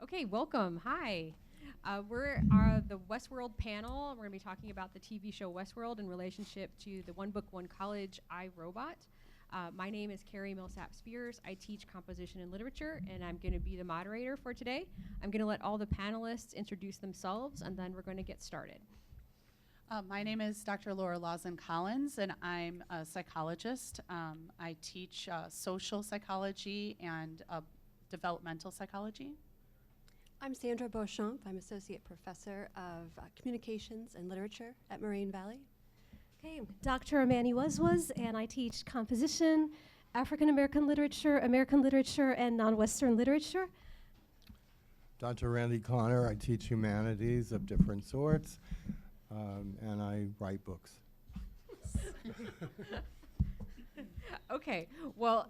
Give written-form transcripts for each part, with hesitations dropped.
Okay, welcome. Hi. We're the Westworld panel. We're going to be talking about the TV show Westworld in relationship to the One Book, One College, I, Robot. My name is Carrie Millsap-Spears. I teach composition and literature, and I'm going to be the moderator for today. I'm going to let all the panelists introduce themselves, and then we're going to get started. My name is Dr. Laura Lawson-Collins, and I'm a psychologist. I teach social psychology and developmental psychology. I'm Sandra Beauchamp. I'm Associate Professor of Communications and Literature at Moraine Valley. Okay, Dr. Amani Wazwaz, and I teach composition, African American literature, and non-Western literature. Dr. Randy Connor, I teach humanities of different sorts, and I write books. Okay, well,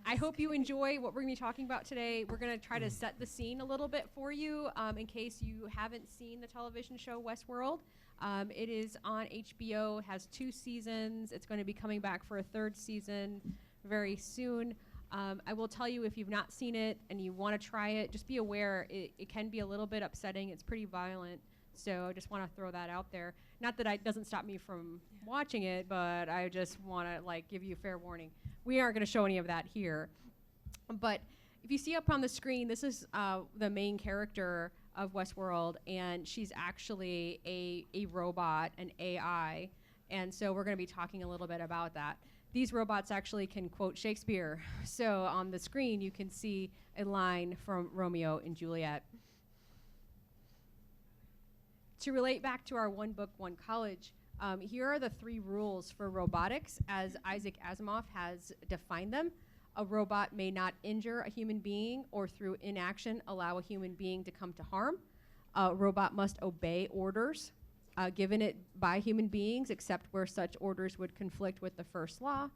I hope you enjoy what we're going to be talking about today. We're going to try to set the scene a little bit for you in case you haven't seen the television show Westworld. It is on HBO, has 2 seasons. It's going to be coming back for a 3rd season very soon. I will tell you, if you've not seen it and you want to try it, just be aware it can be a little bit upsetting. It's pretty violent. So I just want to throw that out there. Not that it doesn't stop me from watching it, but I just want to give you fair warning. We aren't going to show any of that here. But if you see up on the screen, this is the main character of Westworld, and she's actually a robot, an AI. And so we're going to be talking a little bit about that. These robots actually can quote Shakespeare. So on the screen, you can see a line from Romeo and Juliet. To relate back to our One Book, One College, here are the 3 rules for robotics as Isaac Asimov has defined them. A robot may not injure a human being or through inaction allow a human being to come to harm. A robot must obey orders given it by human beings except where such orders would conflict with the first law.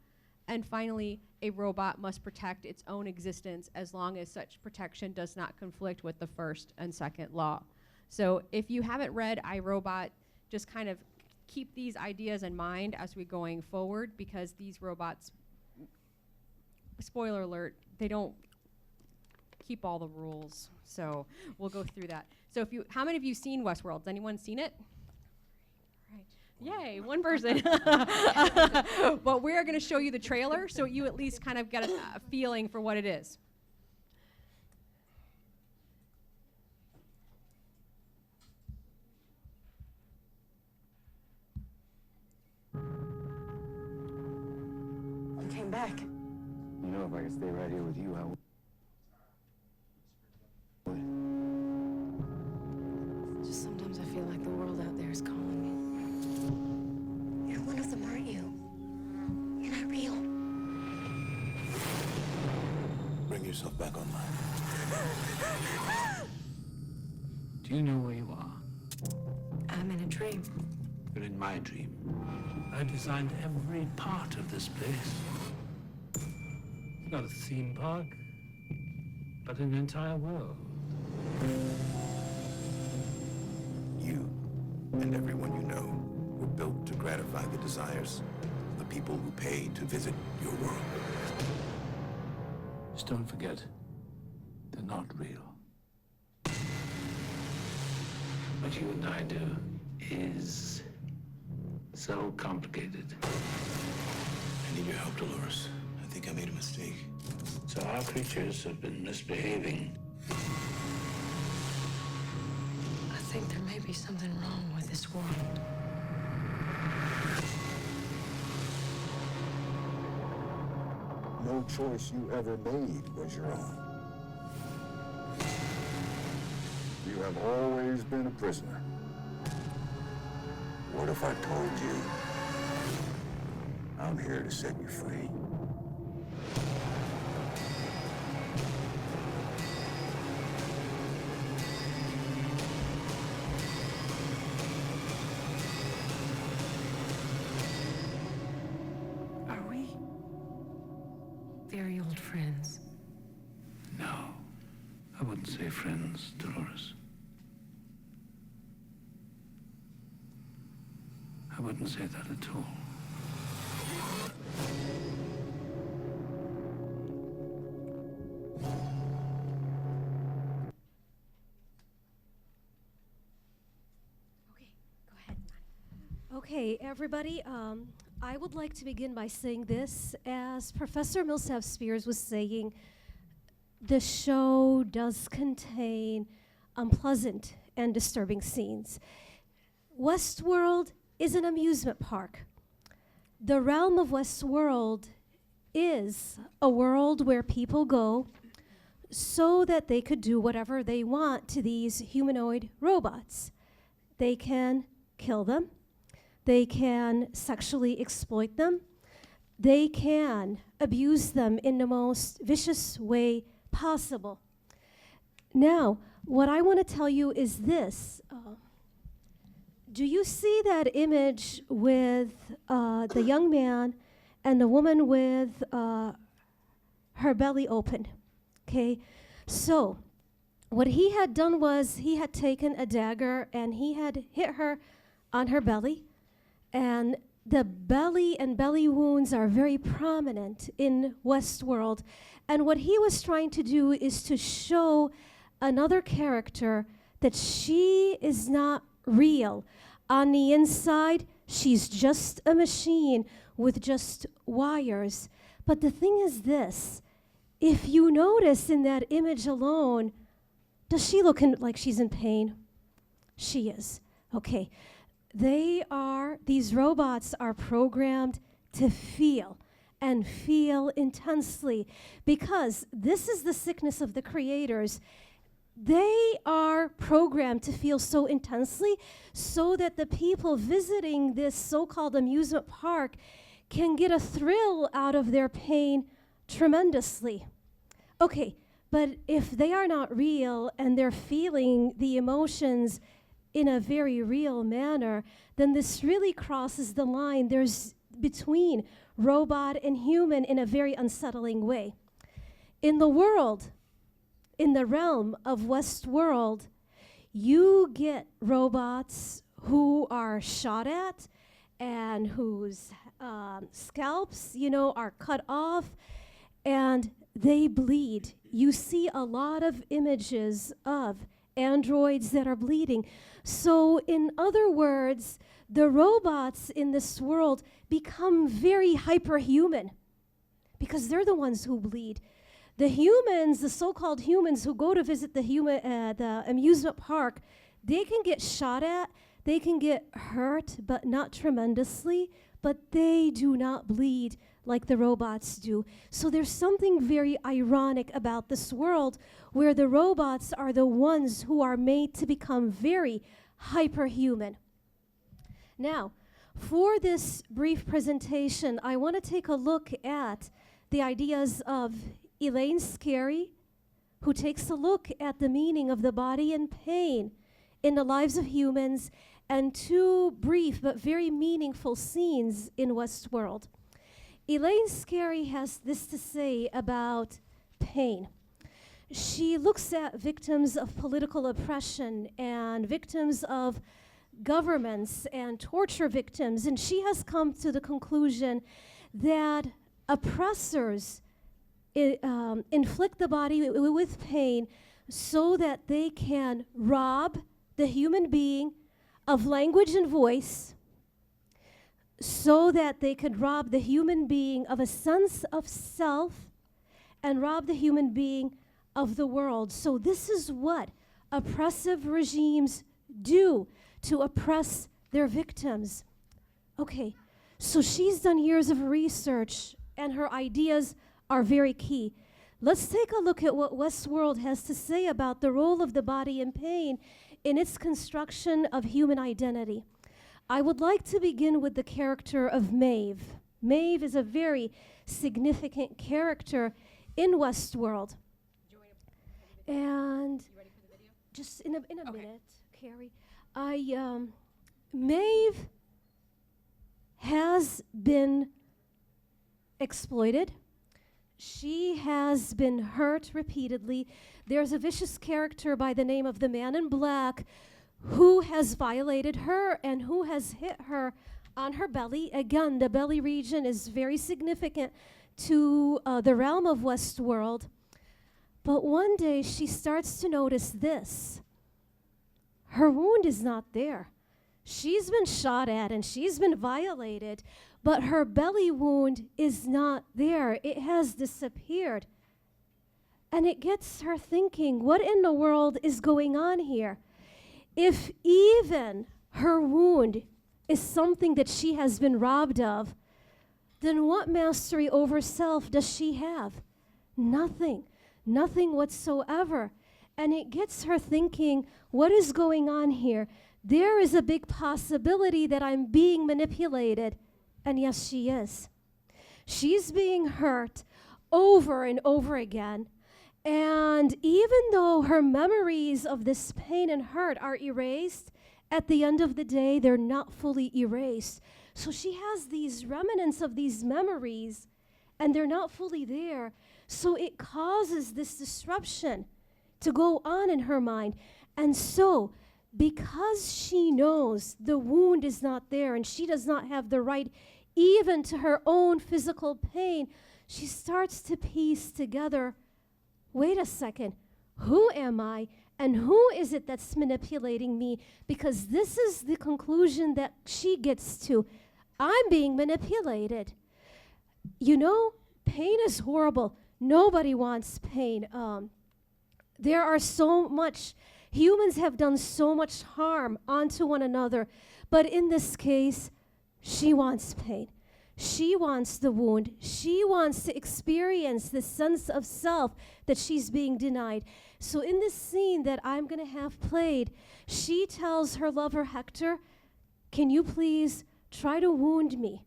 And finally, a robot must protect its own existence as long as such protection does not conflict with the first and second law. So if you haven't read I, Robot, just kind of keep these ideas in mind as we're going forward, because these robots, spoiler alert, they don't keep all the rules. So we'll go through that. So how many of you seen Westworld? Has anyone seen it? Right. Yay, one person. Well, we're going to show you the trailer so you at least kind of get a feeling for what it is. Came back. You know, if I could stay right here with you, I would. Just sometimes I feel like the world out there is calling me. You're one of them, aren't you? You're not real. Bring yourself back online. Do you know where you are? I'm in a dream. You're in my dream. I designed every part of this place. It's not a theme park, but an entire world. You and everyone you know were built to gratify the desires of the people who pay to visit your world. Just don't forget, they're not real. What you and I do is so complicated. I need your help, Dolores. I think I made a mistake. So our creatures have been misbehaving. I think there may be something wrong with this world. No choice you ever made was your own. You have always been a prisoner. What if I told you I'm here to set you free? Are we very old friends? No, I wouldn't say friends, Dolores. I wouldn't say that at all. Okay, everybody, I would like to begin by saying this. As Professor Millsap-Spears was saying, the show does contain unpleasant and disturbing scenes. Westworld is an amusement park. The realm of Westworld is a world where people go so that they could do whatever they want to these humanoid robots. They can kill them. They can sexually exploit them. They can abuse them in the most vicious way possible. Now, what I want to tell you is this. Do you see that image with the young man and the woman with her belly open? Okay, so what he had done was he had taken a dagger and he had hit her on her belly, and the belly and belly wounds are very prominent in Westworld. And what he was trying to do is to show another character that she is not real. On the inside, she's just a machine with just wires. But the thing is this, if you notice in that image alone, does she look like she's in pain? She is. Okay. These robots are programmed to feel and feel intensely, because this is the sickness of the creators. They are programmed to feel so intensely so that the people visiting this so-called amusement park can get a thrill out of their pain tremendously. Okay, but if they are not real and they're feeling the emotions in a very real manner, then this really crosses the line there's between robot and human in a very unsettling way. In the world, in the realm of Westworld, you get robots who are shot at and whose scalps, are cut off, and they bleed. You see a lot of images of androids that are bleeding. So in other words, the robots in this world become very hyperhuman because they're the ones who bleed. The humans, the so-called humans who go to visit the amusement park, they can get shot at, they can get hurt, but not tremendously, but they do not bleed like the robots do. So there's something very ironic about this world where the robots are the ones who are made to become very hyperhuman. Now, for this brief presentation, I want to take a look at the ideas of Elaine Scarry, who takes a look at the meaning of the body and pain in the lives of humans, and two brief but very meaningful scenes in Westworld. Elaine Scarry has this to say about pain. She looks at victims of political oppression and victims of governments and torture victims, and she has come to the conclusion that oppressors inflict the body with pain so that they can rob the human being of language and voice, so that they could rob the human being of a sense of self and rob the human being of the world. So this is what oppressive regimes do to oppress their victims. Okay, so she's done years of research and her ideas are very key. Let's take a look at what Westworld has to say about the role of the body in pain in its construction of human identity. I would like to begin with the character of Maeve. Maeve is a very significant character in Westworld. And just in a minute, Carrie, Maeve has been exploited. She has been hurt repeatedly. There's a vicious character by the name of the Man in Black who has violated her and who has hit her on her belly. Again, the belly region is very significant to the realm of Westworld. But one day she starts to notice this. Her wound is not there. She's been shot at and she's been violated, but her belly wound is not there. It has disappeared. And it gets her thinking, what in the world is going on here? If even her wound is something that she has been robbed of, then what mastery over self does she have? Nothing. Nothing whatsoever. And it gets her thinking, what is going on here? There is a big possibility that I'm being manipulated. And yes, she is. She's being hurt over and over again. And even though her memories of this pain and hurt are erased, at the end of the day, they're not fully erased. So she has these remnants of these memories, and they're not fully there. So it causes this disruption to go on in her mind. And so, because she knows the wound is not there and she does not have the right even to her own physical pain, she starts to piece together, wait a second, who am I and who is it that's manipulating me? Because this is the conclusion that she gets to. I'm being manipulated. You know, pain is horrible. Nobody wants pain. There are so much, humans have done so much harm onto one another. But in this case, she wants pain. She wants the wound. She wants to experience the sense of self that she's being denied. So in this scene that I'm going to have played, she tells her lover Hector, can you please try to wound me?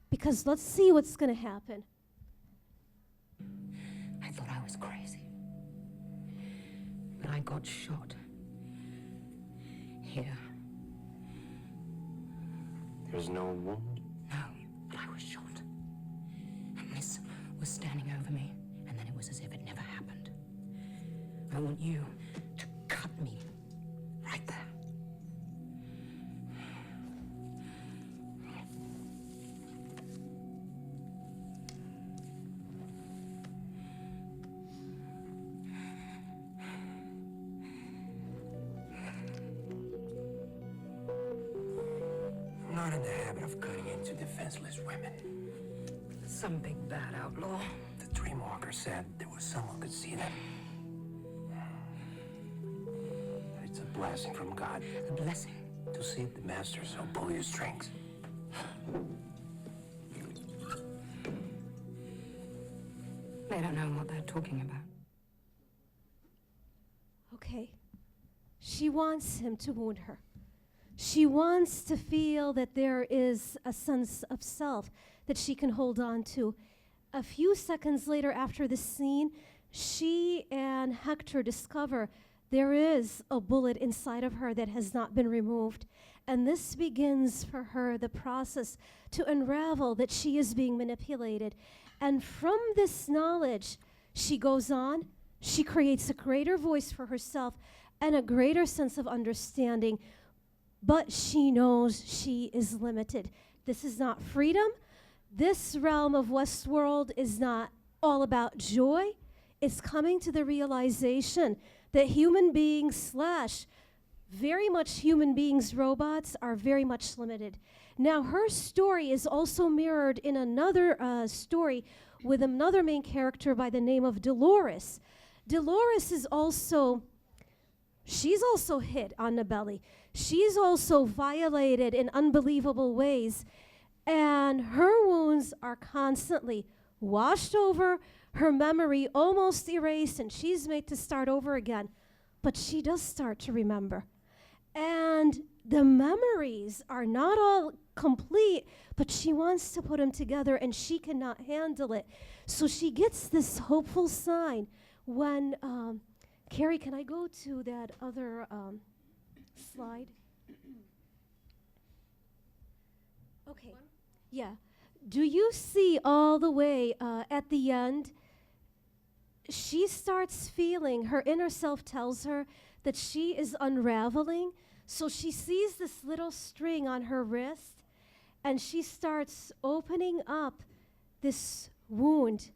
Because let's see what's going to happen. I thought I was crazy. But I got shot. Here. There's no wound? No, but I was shot. And this was standing over me, and then it was as if it never happened. I want you to cut me right there. I'm not in the habit of cutting into defenseless women. Some big bad outlaw. The Dreamwalker said there was someone could see them. It's a blessing from God A blessing. to see the master so pull your strings. They don't know what they're talking about. Okay. She wants him to wound her. She wants to feel that there is a sense of self that she can hold on to. A few seconds later after this scene, she and Hector discover there is a bullet inside of her that has not been removed. And this begins for her the process to unravel that she is being manipulated. And from this knowledge, she goes on, she creates a greater voice for herself and a greater sense of understanding. But she knows she is limited. This is not freedom. This realm of Westworld is not all about joy. It's coming to the realization that human beings / very much human beings, robots, are very much limited. Now, her story is also mirrored in another story with another main character by the name of Dolores. Dolores is also, she's also hit on the belly. She's also violated in unbelievable ways. And her wounds are constantly washed over, her memory almost erased, and she's made to start over again. But she does start to remember. And the memories are not all complete, but she wants to put them together, and she cannot handle it. So she gets this hopeful sign when, Carrie, can I go to that other slide? Okay. Yeah. Do you see all the way at the end? She starts feeling, her inner self tells her that she is unraveling. So she sees this little string on her wrist, and she starts opening up this wound.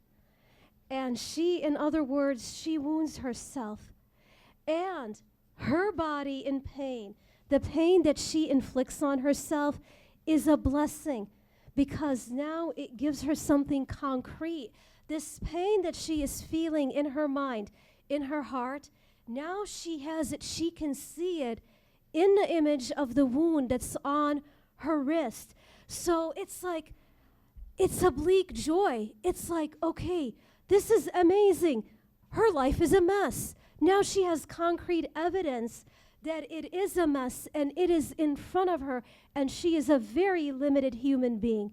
And she, in other words, she wounds herself. And her body in pain, the pain that she inflicts on herself, is a blessing because now it gives her something concrete. This pain that she is feeling in her mind, in her heart, now she has it, she can see it in the image of the wound that's on her wrist. So it's like, it's a bleak joy. It's like, okay, this is amazing. Her life is a mess. Now she has concrete evidence that it is a mess and it is in front of her, and she is a very limited human being.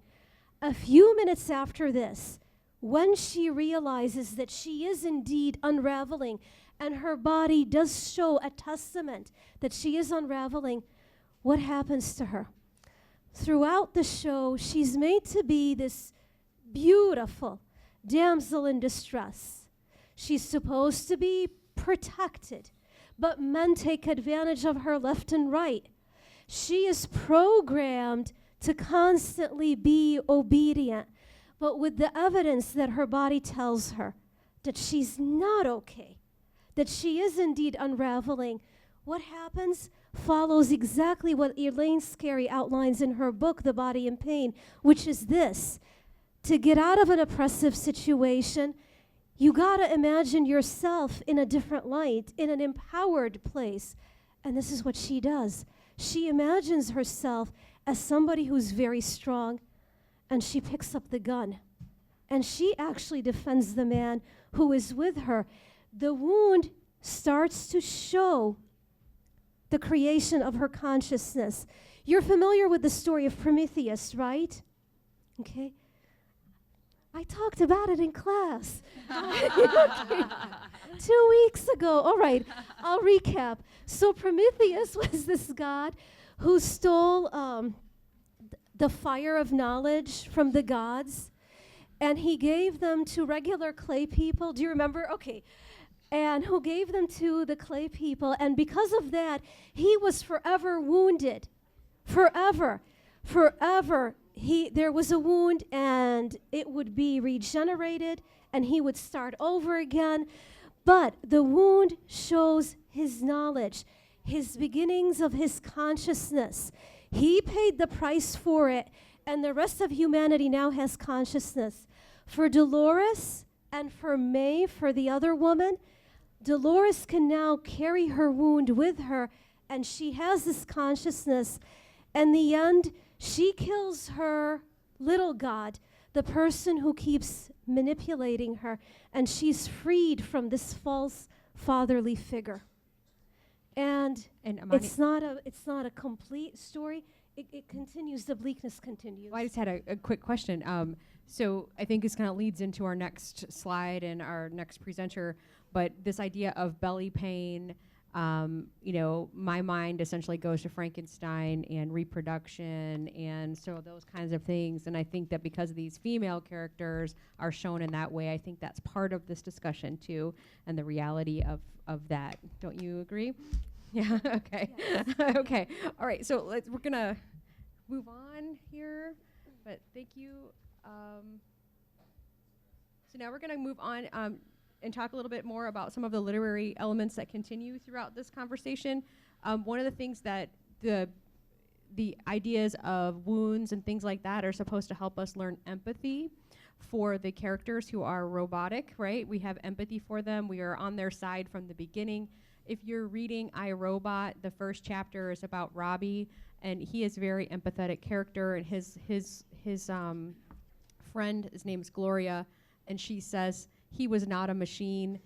A few minutes after this, when she realizes that she is indeed unraveling and her body does show a testament that she is unraveling, what happens to her? Throughout the show, she's made to be this beautiful damsel in distress. She's supposed to be protected, but men take advantage of her left and right. She is programmed to constantly be obedient, but with the evidence that her body tells her that she's not okay, that she is indeed unraveling, what happens follows exactly what Elaine Scarry outlines in her book, The Body in Pain, which is this: to get out of an oppressive situation, you gotta imagine yourself in a different light, in an empowered place. And this is what she does. She imagines herself as somebody who's very strong, and she picks up the gun. And she actually defends the man who is with her. The wound starts to show the creation of her consciousness. You're familiar with the story of Prometheus, right? Okay. I talked about it in class 2 weeks ago. All right, I'll recap. So Prometheus was this god who stole the fire of knowledge from the gods, and he gave them to regular clay people. Do you remember? Okay. And who gave them to the clay people, and because of that, he was forever wounded. Forever. Forever. There was a wound, and it would be regenerated, and he would start over again. But the wound shows his knowledge, his beginnings of his consciousness. He paid the price for it, and the rest of humanity now has consciousness. For Dolores and for Maeve, for the other woman, Dolores can now carry her wound with her, and she has this consciousness. In the end, she kills her little god, the person who keeps manipulating her, and she's freed from this false fatherly figure. And it's not a complete story. It continues. The bleakness continues. Well, I just had a quick question. So I think this kind of leads into our next slide and our next presenter. But this idea of belly pain, my mind essentially goes to Frankenstein and reproduction, and so those kinds of things. And I think that because these female characters are shown in that way, I think that's part of this discussion too, and the reality of that. Don't you agree? Yeah. Okay. Yes. Okay. All right. So we're gonna move on here, but thank you. So now we're gonna move on. And talk a little bit more about some of the literary elements that continue throughout this conversation. One of the things that the ideas of wounds and things like that are supposed to help us learn empathy for the characters who are robotic, right? We have empathy for them. We are on their side from the beginning. If you're reading I, Robot, the first chapter is about Robbie, and he is a very empathetic character, and his friend, his name is Gloria, and she says, he was not a machine.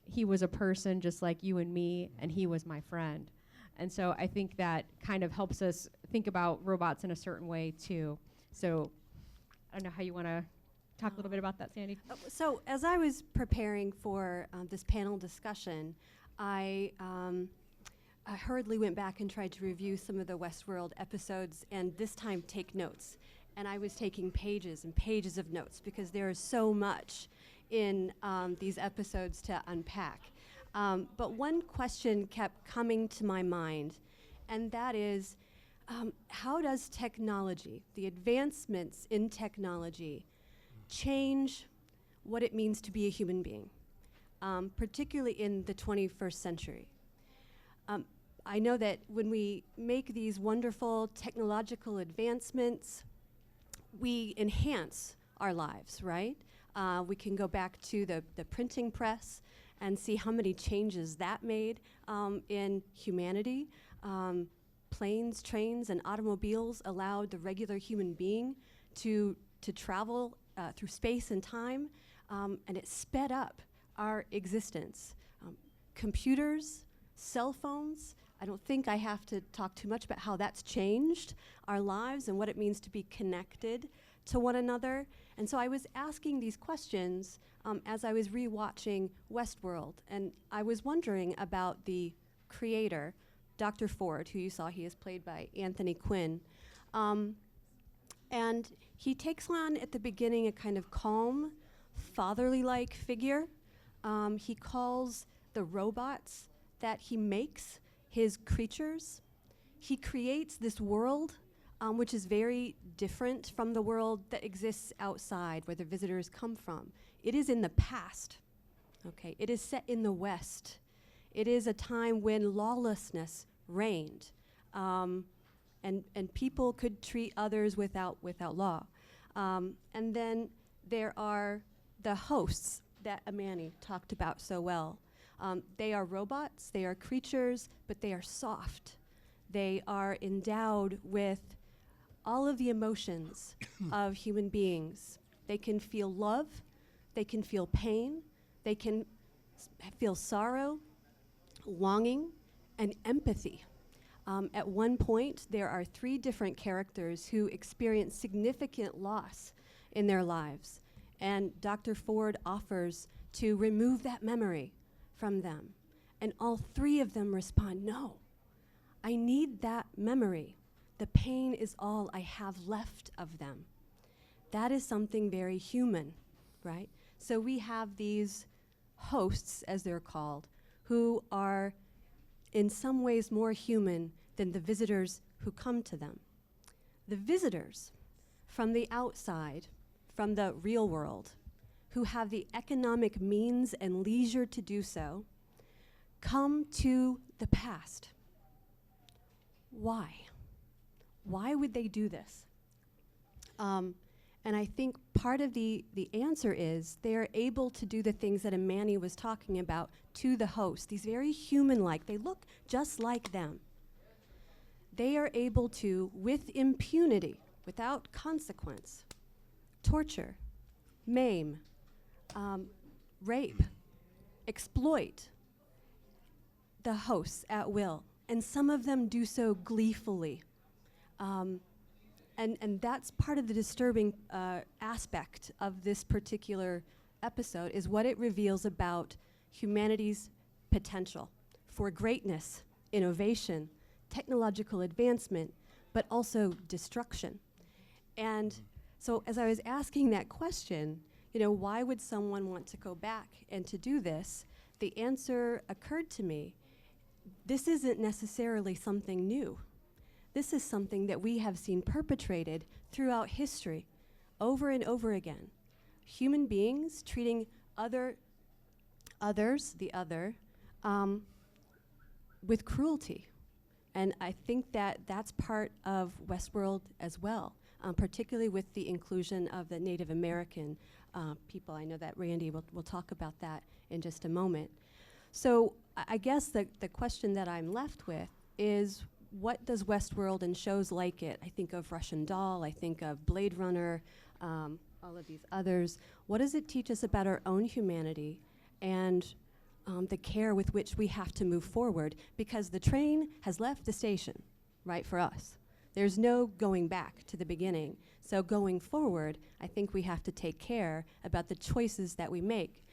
He was a person just like you and me, and he was my friend. And so I think that kind of helps us think about robots in a certain way, too. So I don't know how you want to talk a little bit about that, Sandy. So as I was preparing for this panel discussion, I hurriedly went back and tried to review some of the Westworld episodes, and this time take notes. And I was taking pages and pages of notes because there is so much in these episodes to unpack. But one question kept coming to my mind, and that is, how does technology, the advancements in technology, change what it means to be a human being, particularly in the 21st century? I know that when we make these wonderful technological advancements, we enhance our lives, right? We can go back to the printing press and see how many changes that made in humanity. Planes, trains, and automobiles allowed the regular human being to travel through space and time, and it sped up our existence. Computers, cell phones, I don't think I have to talk too much about how that's changed our lives and what it means to be connected to one another. And so I was asking these questions as I was rewatching Westworld, and I was wondering about the creator, Dr. Ford, who you saw, he is played by Anthony Quinn. And he takes on, at the beginning, a kind of calm, fatherly-like figure. He calls the robots that he makes his creatures. He creates this world which is very different from the world that exists outside, where the visitors come from. It is in the past, okay? It is set in the West. It is a time when lawlessness reigned, and people could treat others without law. And then there are the hosts that Amani talked about so well. They are robots, they are creatures, but they are soft. They are endowed with all of the emotions of human beings. They can feel love, they can feel pain, they can feel sorrow, longing, and empathy. At one point, there are 3 different characters who experience significant loss in their lives, and Dr. Ford offers to remove that memory from them. And all 3 of them respond, no, I need that memory. The pain is all I have left of them. That is something very human, right? So we have these hosts, as they're called, who are in some ways more human than the visitors who come to them. The visitors from the outside, from the real world, who have the economic means and leisure to do so, come to the past. Why? Why would they do this? And I think part of the answer is they are able to do the things that Amani was talking about to the host, these very human-like, they look just like them. They are able to, with impunity, without consequence, torture, maim, rape, exploit the hosts at will. And some of them do so gleefully. And that's part of the disturbing aspect of this particular episode, is what it reveals about humanity's potential for greatness, innovation, technological advancement, but also destruction. And so as I was asking that question, why would someone want to go back and to do this? The answer occurred to me. This isn't necessarily something new. This is something that we have seen perpetrated throughout history, over and over again. Human beings treating the other, with cruelty. And I think that that's part of Westworld as well, particularly with the inclusion of the Native American people. I know that Randy will talk about that in just a moment. So I guess the question that I'm left with is, what does Westworld and shows like it, I think of Russian Doll, I think of Blade Runner, all of these others, what does it teach us about our own humanity and the care with which we have to move forward? Because the train has left the station, right, for us. There's no going back to the beginning. So going forward, I think we have to take care about the choices that we make.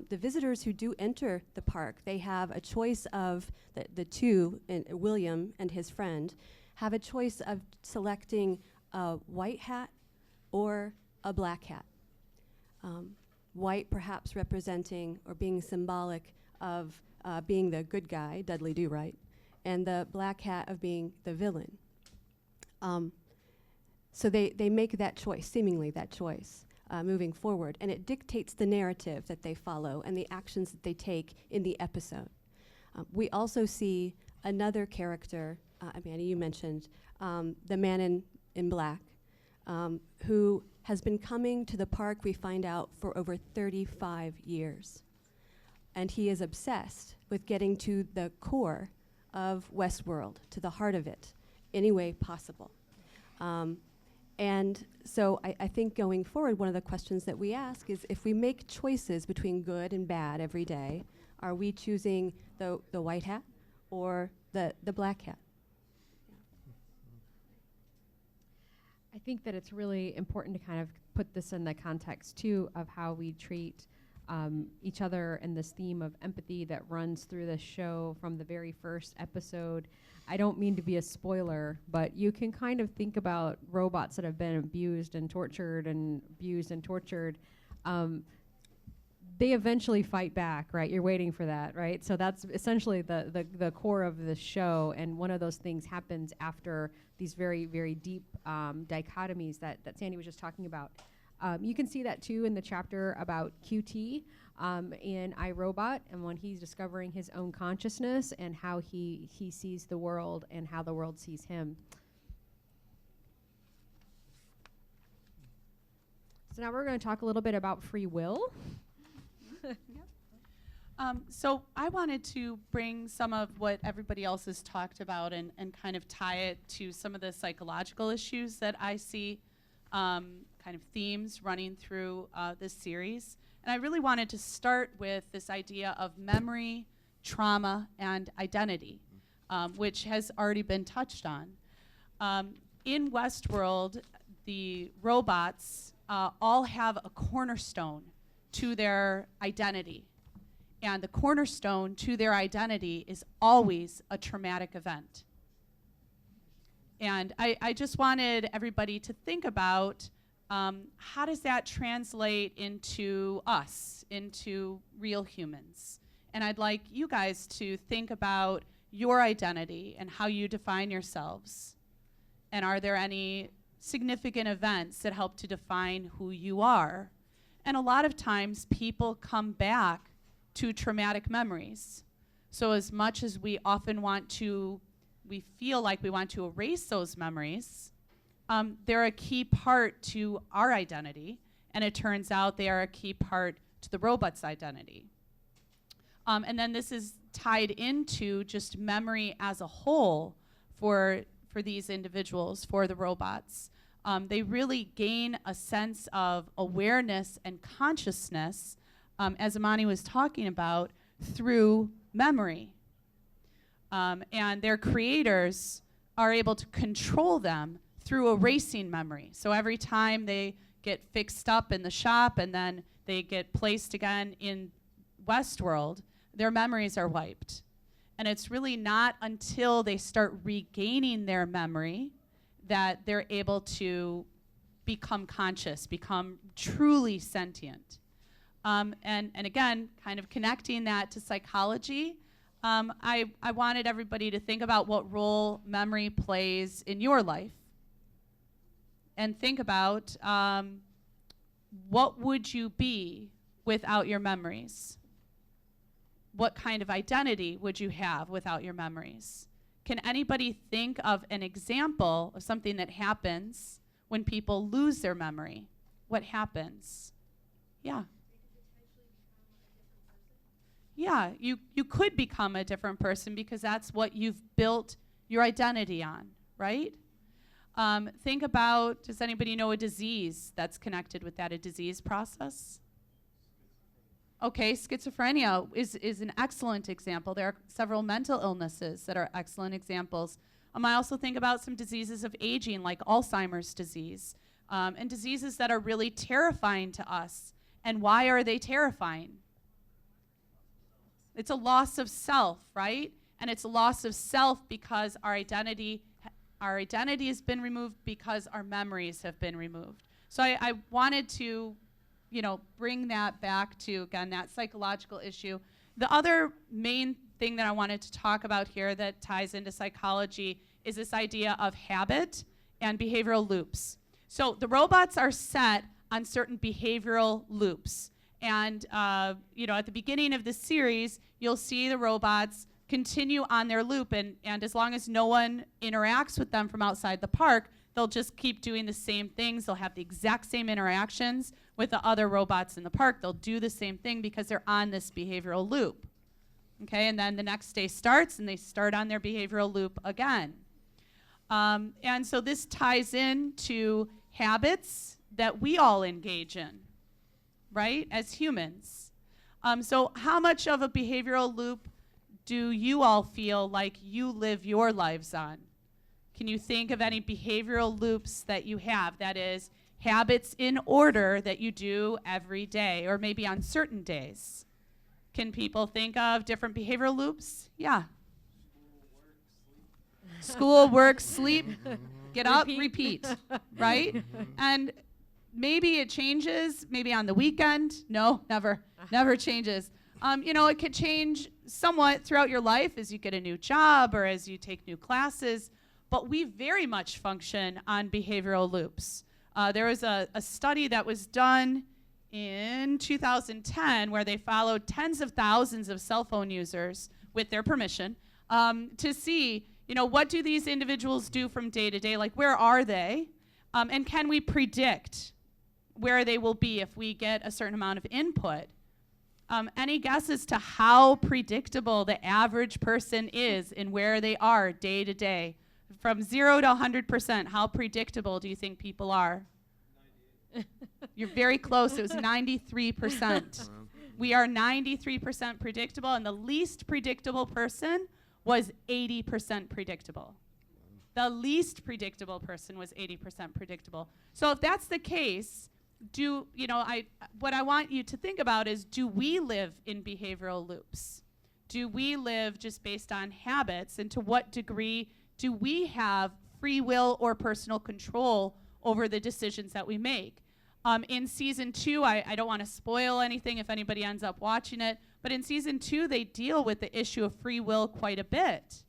The visitors who do enter the park, they have a choice of, the 2, William and his friend, have a choice of selecting a white hat or a black hat. White perhaps representing or being symbolic of being the good guy, Dudley Do-Right, and the black hat of being the villain. So they make that choice, seemingly that choice, moving forward, and it dictates the narrative that they follow and the actions that they take in the episode. We also see another character, Amanda, you mentioned, the man in black, who has been coming to the park, we find out, for over 35 years. And he is obsessed with getting to the core of Westworld, to the heart of it, any way possible. And so I think going forward, one of the questions that we ask is, if we make choices between good and bad every day, are we choosing the white hat or the black hat? I think that it's really important to kind of put this in the context, too, of how we treat each other and this theme of empathy that runs through the show from the very first episode. I don't mean to be a spoiler, but you can kind of think about robots that have been abused and tortured. They eventually fight back, right? You're waiting for that, right? So that's essentially the core of the show, and one of those things happens after these very, very deep dichotomies that Sandy was just talking about. You can see that too in the chapter about QT in iRobot, and when he's discovering his own consciousness and how he sees the world and how the world sees him. So now we're going to talk a little bit about free will. So I wanted to bring some of what everybody else has talked about and kind of tie it to some of the psychological issues that I see, kind of themes running through this series. And I really wanted to start with this idea of memory, trauma, and identity, which has already been touched on. In Westworld, the robots all have a cornerstone to their identity. And the cornerstone to their identity is always a traumatic event. And I just wanted everybody to think about how does that translate into us, into real humans? And I'd like you guys to think about your identity and how you define yourselves. And are there any significant events that help to define who you are? And a lot of times people come back to traumatic memories. So as much as we often we feel like we want to erase those memories, they're a key part to our identity, and it turns out they are a key part to the robot's identity. And then this is tied into just memory as a whole for these individuals, for the robots. They really gain a sense of awareness and consciousness, as Amani was talking about, through memory. And their creators are able to control them through erasing memory. So every time they get fixed up in the shop and then they get placed again in Westworld, their memories are wiped. And it's really not until they start regaining their memory that they're able to become conscious, become truly sentient. And again, kind of connecting that to psychology, I wanted everybody to think about what role memory plays in your life. And think about what would you be without your memories? What kind of identity would you have without your memories? Can anybody think of an example of something that happens when people lose their memory? What happens? Yeah. Yeah, you could become a different person because that's what you've built your identity on, right? Think about, does anybody know a disease that's connected with that, a disease process? Okay, schizophrenia is an excellent example. There are several mental illnesses that are excellent examples. I also think about some diseases of aging, like Alzheimer's disease, and diseases that are really terrifying to us. And why are they terrifying? It's a loss of self, right? And it's a loss of self because our identity has been removed because our memories have been removed. So I wanted to, bring that back to, again, that psychological issue. The other main thing that I wanted to talk about here that ties into psychology is this idea of habit and behavioral loops. So the robots are set on certain behavioral loops. And, at the beginning of this series, you'll see the robots continue on their loop, and as long as no one interacts with them from outside the park, they'll just keep doing the same things. They'll have the exact same interactions with the other robots in the park. They'll do the same thing because they're on this behavioral loop. Okay, and then the next day starts, and they start on their behavioral loop again. And so this ties into habits that we all engage in, right, as humans. So how much of a behavioral loop do you all feel like you live your lives on? Can you think of any behavioral loops that you have? That is, habits in order that you do every day, or maybe on certain days. Can people think of different behavioral loops? Yeah. School, work, sleep, get up, repeat, right? And maybe it changes, maybe on the weekend. No, never changes. It could change somewhat throughout your life as you get a new job or as you take new classes, but we very much function on behavioral loops. There was a study that was done in 2010 where they followed tens of thousands of cell phone users with their permission to see, what do these individuals do from day to day? Like, where are they? And can we predict where they will be if we get a certain amount of input? Any guesses to how predictable the average person is in where they are day to day? From 0 to 100%, how predictable do you think people are? You're very close. It was 93%. We are 93% predictable, and the least predictable person was 80% predictable. The least predictable person was 80% predictable. So if that's the case, what I want you to think about is, do we live in behavioral loops? Do we live just based on habits? And to what degree do we have free will or personal control over the decisions that we make? In season 2, I don't want to spoil anything if anybody ends up watching it, but in season 2, they deal with the issue of free will quite a bit.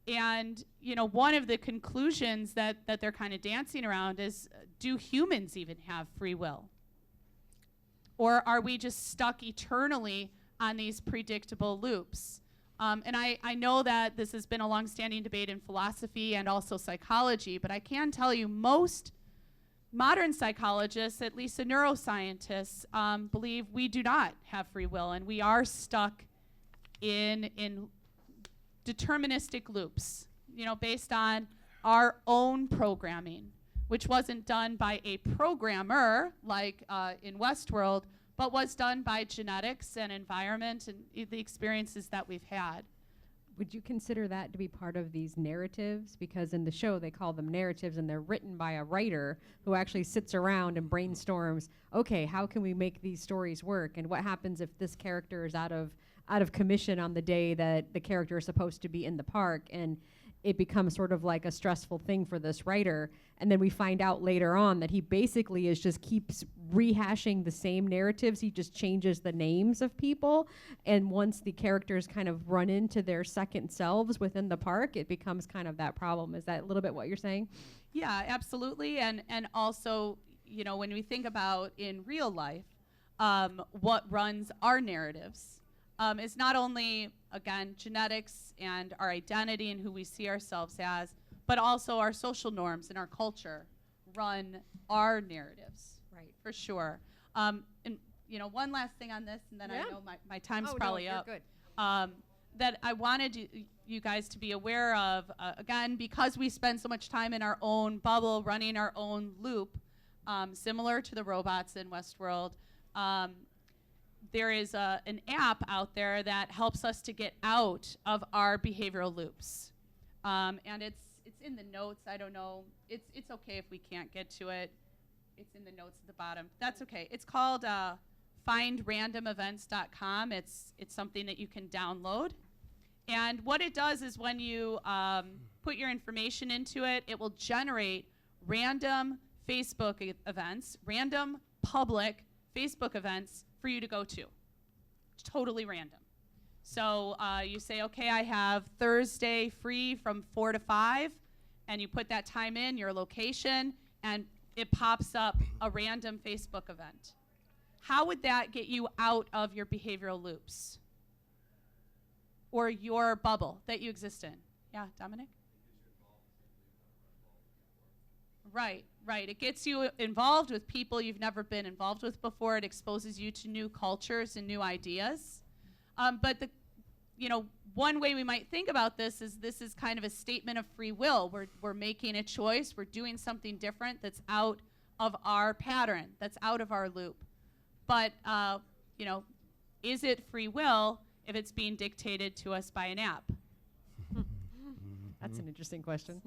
And, one of the conclusions that they're kind of dancing around is, do humans even have free will? Or are we just stuck eternally on these predictable loops? And I know that this has been a longstanding debate in philosophy and also psychology, but I can tell you most modern psychologists, at least the neuroscientists, believe we do not have free will, and we are stuck in deterministic loops, based on our own programming, which wasn't done by a programmer like in Westworld, but was done by genetics and environment and the experiences that we've had. Would you consider that to be part of these narratives? Because in the show, they call them narratives, and they're written by a writer who actually sits around and brainstorms, okay, how can we make these stories work? And what happens if this character is out of commission on the day that the character is supposed to be in the park? And it becomes sort of like a stressful thing for this writer. And then we find out later on that he basically just keeps rehashing the same narratives. He just changes the names of people. And once the characters kind of run into their second selves within the park, it becomes kind of that problem. Is that a little bit what you're saying? Yeah, absolutely. And also, when we think about in real life, what runs our narratives is not only, again, genetics and our identity and who we see ourselves as, but also our social norms and our culture run our narratives, right? For sure. And one last thing on this, and then I know my time's probably up. Good. That I wanted you guys to be aware of, again, because we spend so much time in our own bubble, running our own loop, similar to the robots in Westworld. There is an app out there that helps us to get out of our behavioral loops. And it's in the notes. I don't know. It's okay if we can't get to it. It's in the notes at the bottom. That's okay. It's called findrandomevents.com. It's something that you can download. And what it does is when you put your information into it, it will generate random Facebook events, random public Facebook events for you to go to. Totally random. So you say, okay, I have Thursday free from 4 to 5, and you put that time in, your location, and it pops up a random Facebook event. How would that get you out of your behavioral loops? or your bubble that you exist in. Yeah, Dominic? Right, right. It gets you involved with people you've never been involved with before. It exposes you to new cultures and new ideas. But one way we might think about this is kind of a statement of free will. We're making a choice. We're doing something different that's out of our pattern, that's out of our loop. But, is it free will if it's being dictated to us by an app? That's an interesting question.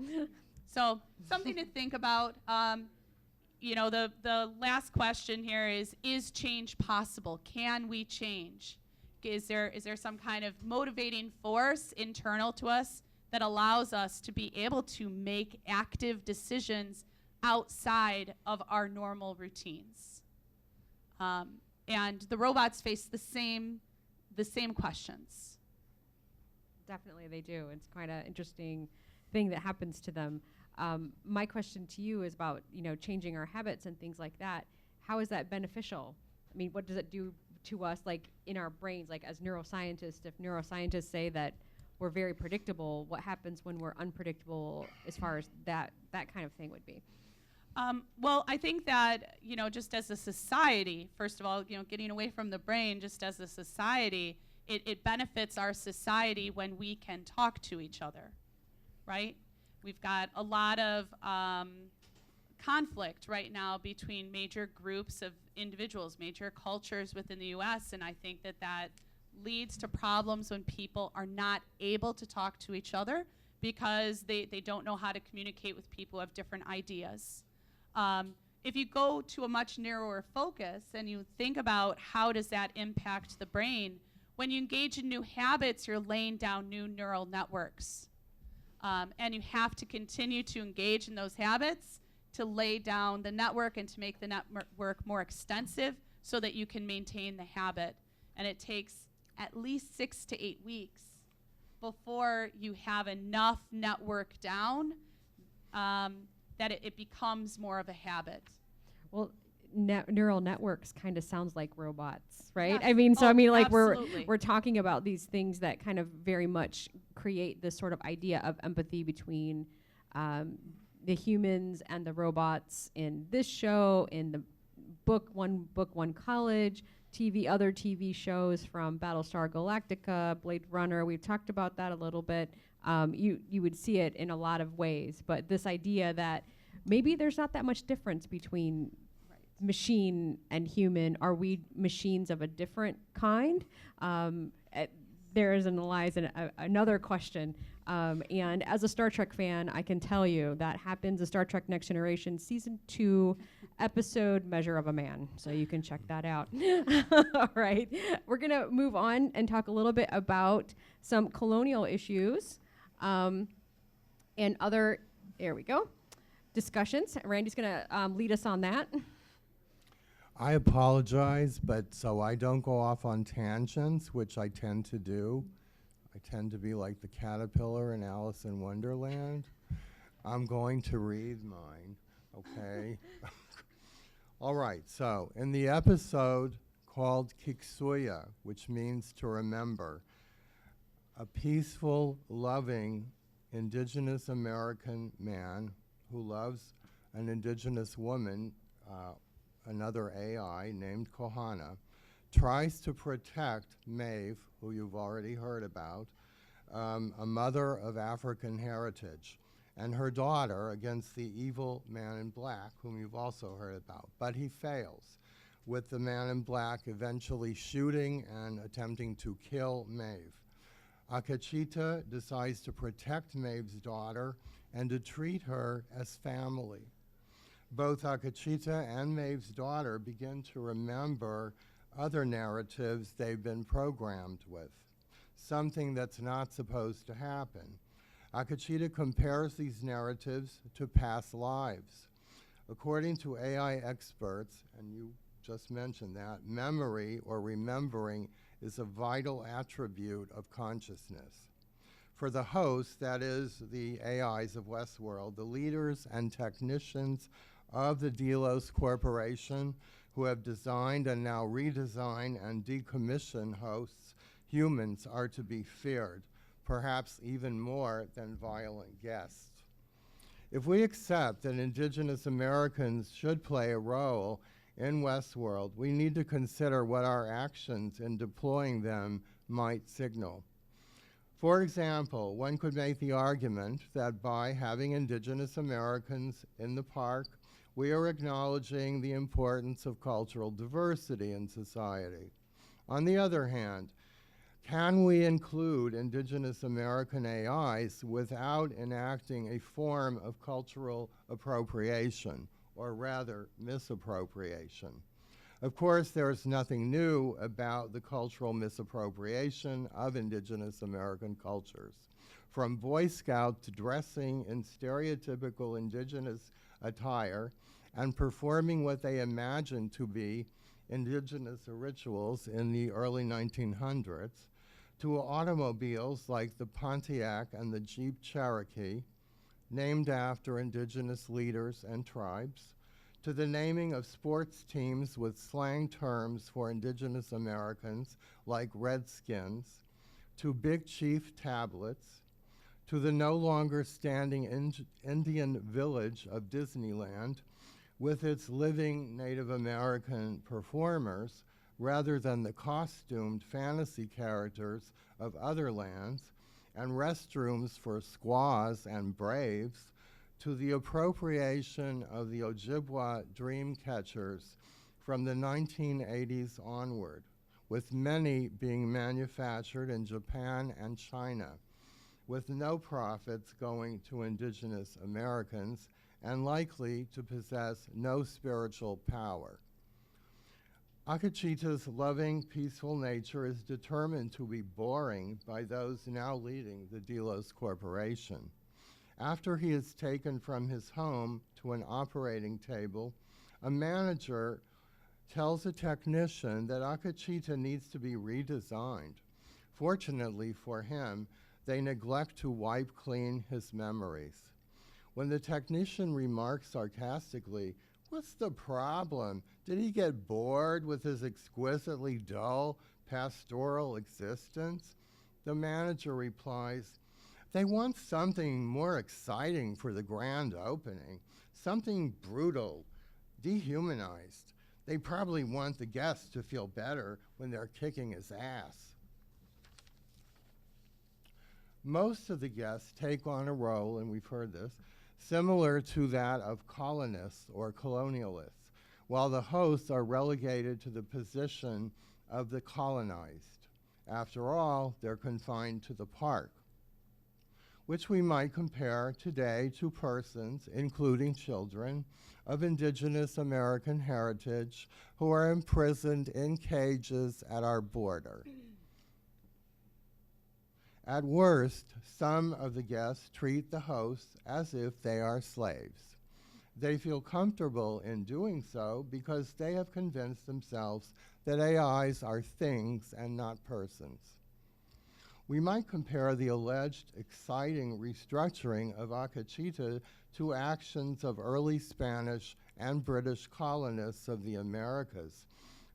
So something to think about. The last question here is change possible? Can we change? Is there some kind of motivating force internal to us that allows us to be able to make active decisions outside of our normal routines? And the robots face the same questions. Definitely they do. It's quite an interesting thing that happens to them. My question to you is about, changing our habits and things like that. How is that beneficial? I mean, what does it do to us, like, in our brains, like, as neuroscientists? If neuroscientists say that we're very predictable, what happens when we're unpredictable as far as that kind of thing would be? Well, I think that, just as a society, first of all, getting away from the brain, just as a society, it benefits our society when we can talk to each other, right? We've got a lot of conflict right now between major groups of individuals, major cultures within the U.S., and I think that leads to problems when people are not able to talk to each other because they don't know how to communicate with people who have different ideas. If you go to a much narrower focus and you think about how does that impact the brain, when you engage in new habits, you're laying down new neural networks. And you have to continue to engage in those habits to lay down the network and to make the network more extensive so that you can maintain the habit. And it takes at least 6 to 8 weeks before you have enough network down that it becomes more of a habit. Well, neural networks kind of sounds like robots, right? Yes. I mean, so Absolutely. we're talking about these things that kind of very much create this sort of idea of empathy between the humans and the robots in this show, in the book One College, other TV shows from Battlestar Galactica, Blade Runner. We've talked about that a little bit. You would see it in a lot of ways, but this idea that maybe there's not that much difference between machine and human. Are we machines of a different kind? There is another question. And as a Star Trek fan, I can tell you that happens in Star Trek Next Generation Season 2 episode Measure of a Man. So you can check that out. All right. We're going to move on and talk a little bit about some colonial issues and other, there we go, discussions. Randy's going to lead us on that. I apologize, but so I don't go off on tangents, which I tend to do. I tend to be like the caterpillar in Alice in Wonderland. I'm going to read mine, okay? All right, so in the episode called Kiksuya, which means to remember, a peaceful, loving, indigenous American man who loves an indigenous woman, another AI named Kohana, tries to protect Maeve, who you've already heard about, a mother of African heritage, and her daughter against the evil man in black, whom you've also heard about. But he fails, with the man in black eventually shooting and attempting to kill Maeve. Akachita decides to protect Maeve's daughter and to treat her as family. Both Akachita and Maeve's daughter begin to remember other narratives they've been programmed with, something that's not supposed to happen. Akachita compares these narratives to past lives. According to AI experts, and you just mentioned that, memory or remembering is a vital attribute of consciousness. For the hosts, that is the AIs of Westworld, the leaders and technicians of the Delos Corporation, who have designed and now redesign and decommission hosts, humans are to be feared, perhaps even more than violent guests. If we accept that Indigenous Americans should play a role in Westworld, we need to consider what our actions in deploying them might signal. For example, one could make the argument that by having Indigenous Americans in the park, we are acknowledging the importance of cultural diversity in society. On the other hand, can we include Indigenous American AIs without enacting a form of cultural appropriation, or rather misappropriation? Of course, there is nothing new about the cultural misappropriation of Indigenous American cultures. From Boy Scout to dressing in stereotypical Indigenous attire and performing what they imagine to be Indigenous rituals in the early 1900s, to automobiles like the Pontiac and the Jeep Cherokee, named after Indigenous leaders and tribes, to the naming of sports teams with slang terms for Indigenous Americans like Redskins, to Big Chief tablets, to the no longer standing Indian village of Disneyland with its living Native American performers rather than the costumed fantasy characters of other lands, and restrooms for squaws and braves, to the appropriation of the Ojibwa dream catchers from the 1980s onward, with many being manufactured in Japan and China, with no profits going to Indigenous Americans and likely to possess no spiritual power. Akachita's loving, peaceful nature is determined to be boring by those now leading the Delos Corporation. After he is taken from his home to an operating table, a manager tells a technician that Akachita needs to be redesigned. Fortunately for him, they neglect to wipe clean his memories. When the technician remarks sarcastically, "What's the problem? Did he get bored with his exquisitely dull pastoral existence?" The manager replies, "They want something more exciting for the grand opening, something brutal, dehumanized. They probably want the guests to feel better when they're kicking his ass." Most of the guests take on a role, and we've heard this, similar to that of colonists or colonialists, while the hosts are relegated to the position of the colonized. After all, they're confined to the park, which we might compare today to persons, including children, of Indigenous American heritage who are imprisoned in cages at our border. At worst, some of the guests treat the hosts as if they are slaves. They feel comfortable in doing so because they have convinced themselves that AIs are things and not persons. We might compare the alleged exciting restructuring of Akachita to actions of early Spanish and British colonists of the Americas,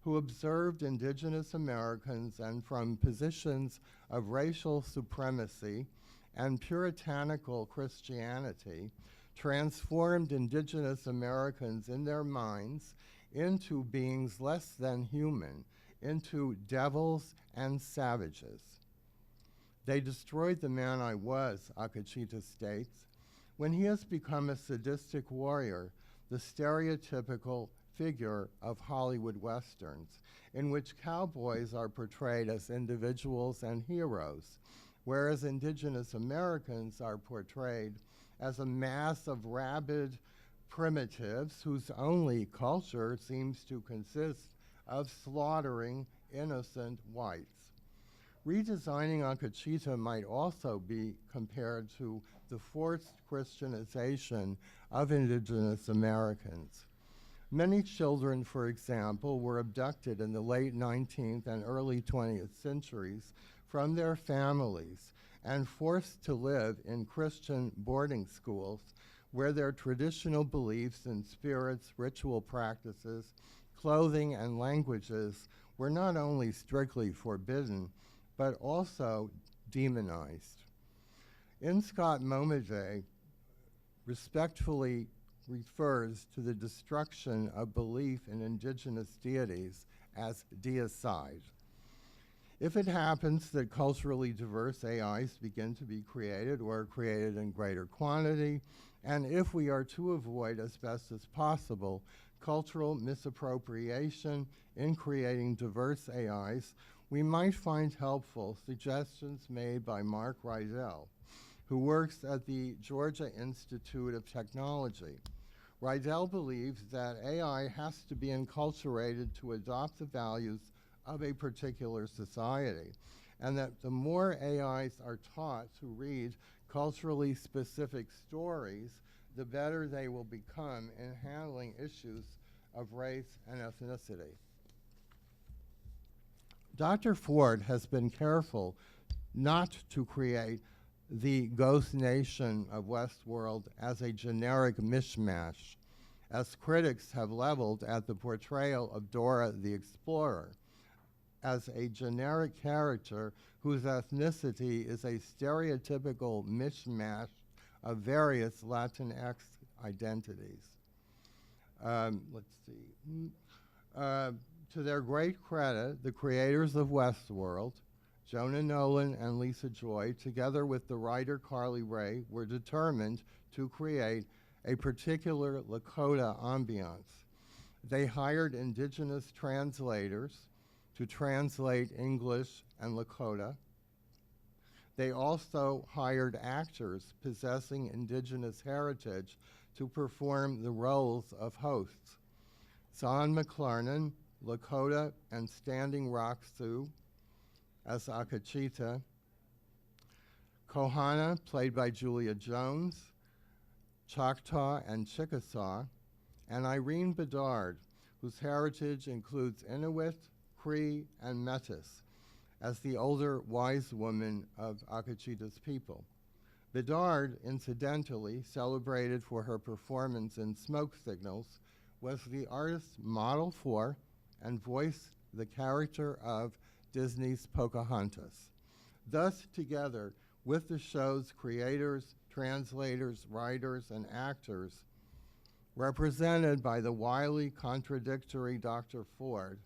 who observed Indigenous Americans and from positions of racial supremacy and puritanical Christianity, transformed Indigenous Americans in their minds into beings less than human, into devils and savages. They destroyed the man I was, Akachita states, when he has become a sadistic warrior, the stereotypical figure of Hollywood Westerns, in which cowboys are portrayed as individuals and heroes, whereas Indigenous Americans are portrayed as a mass of rabid primitives whose only culture seems to consist of slaughtering innocent whites. Redesigning Akachita might also be compared to the forced Christianization of Indigenous Americans. Many children, for example, were abducted in the late 19th and early 20th centuries from their families and forced to live in Christian boarding schools where their traditional beliefs in spirits, ritual practices, clothing, and languages were not only strictly forbidden, but also demonized. In Scott Momaday respectfully refers to the destruction of belief in indigenous deities as deicide. If it happens that culturally diverse AIs begin to be created or are created in greater quantity, and if we are to avoid as best as possible cultural misappropriation in creating diverse AIs, we might find helpful suggestions made by Mark Rydell, who works at the Georgia Institute of Technology. Rydell believes that AI has to be enculturated to adopt the values of a particular society, and that the more AIs are taught to read culturally specific stories, the better they will become in handling issues of race and ethnicity. Dr. Ford has been careful not to create the ghost nation of Westworld as a generic mishmash, as critics have leveled at the portrayal of Dora the Explorer as a generic character whose ethnicity is a stereotypical mishmash of various Latinx identities. Let's see. To their great credit, the creators of Westworld, Jonah Nolan and Lisa Joy, together with the writer Carly Ray, were determined to create a particular Lakota ambiance. They hired indigenous translators to translate English and Lakota. They also hired actors possessing indigenous heritage to perform the roles of hosts. Zahn McClarnon, Lakota and Standing Rock Sioux, as Akachita. Kohana, played by Julia Jones, Choctaw and Chickasaw, and Irene Bedard, whose heritage includes Inuit, Cree, and Metis, as the older wise woman of Akachita's people. Bedard, incidentally celebrated for her performance in Smoke Signals, was the artist's model for and voiced the character of Disney's Pocahontas. Thus, together with the show's creators, translators, writers, and actors, represented by the wily, contradictory Dr. Ford,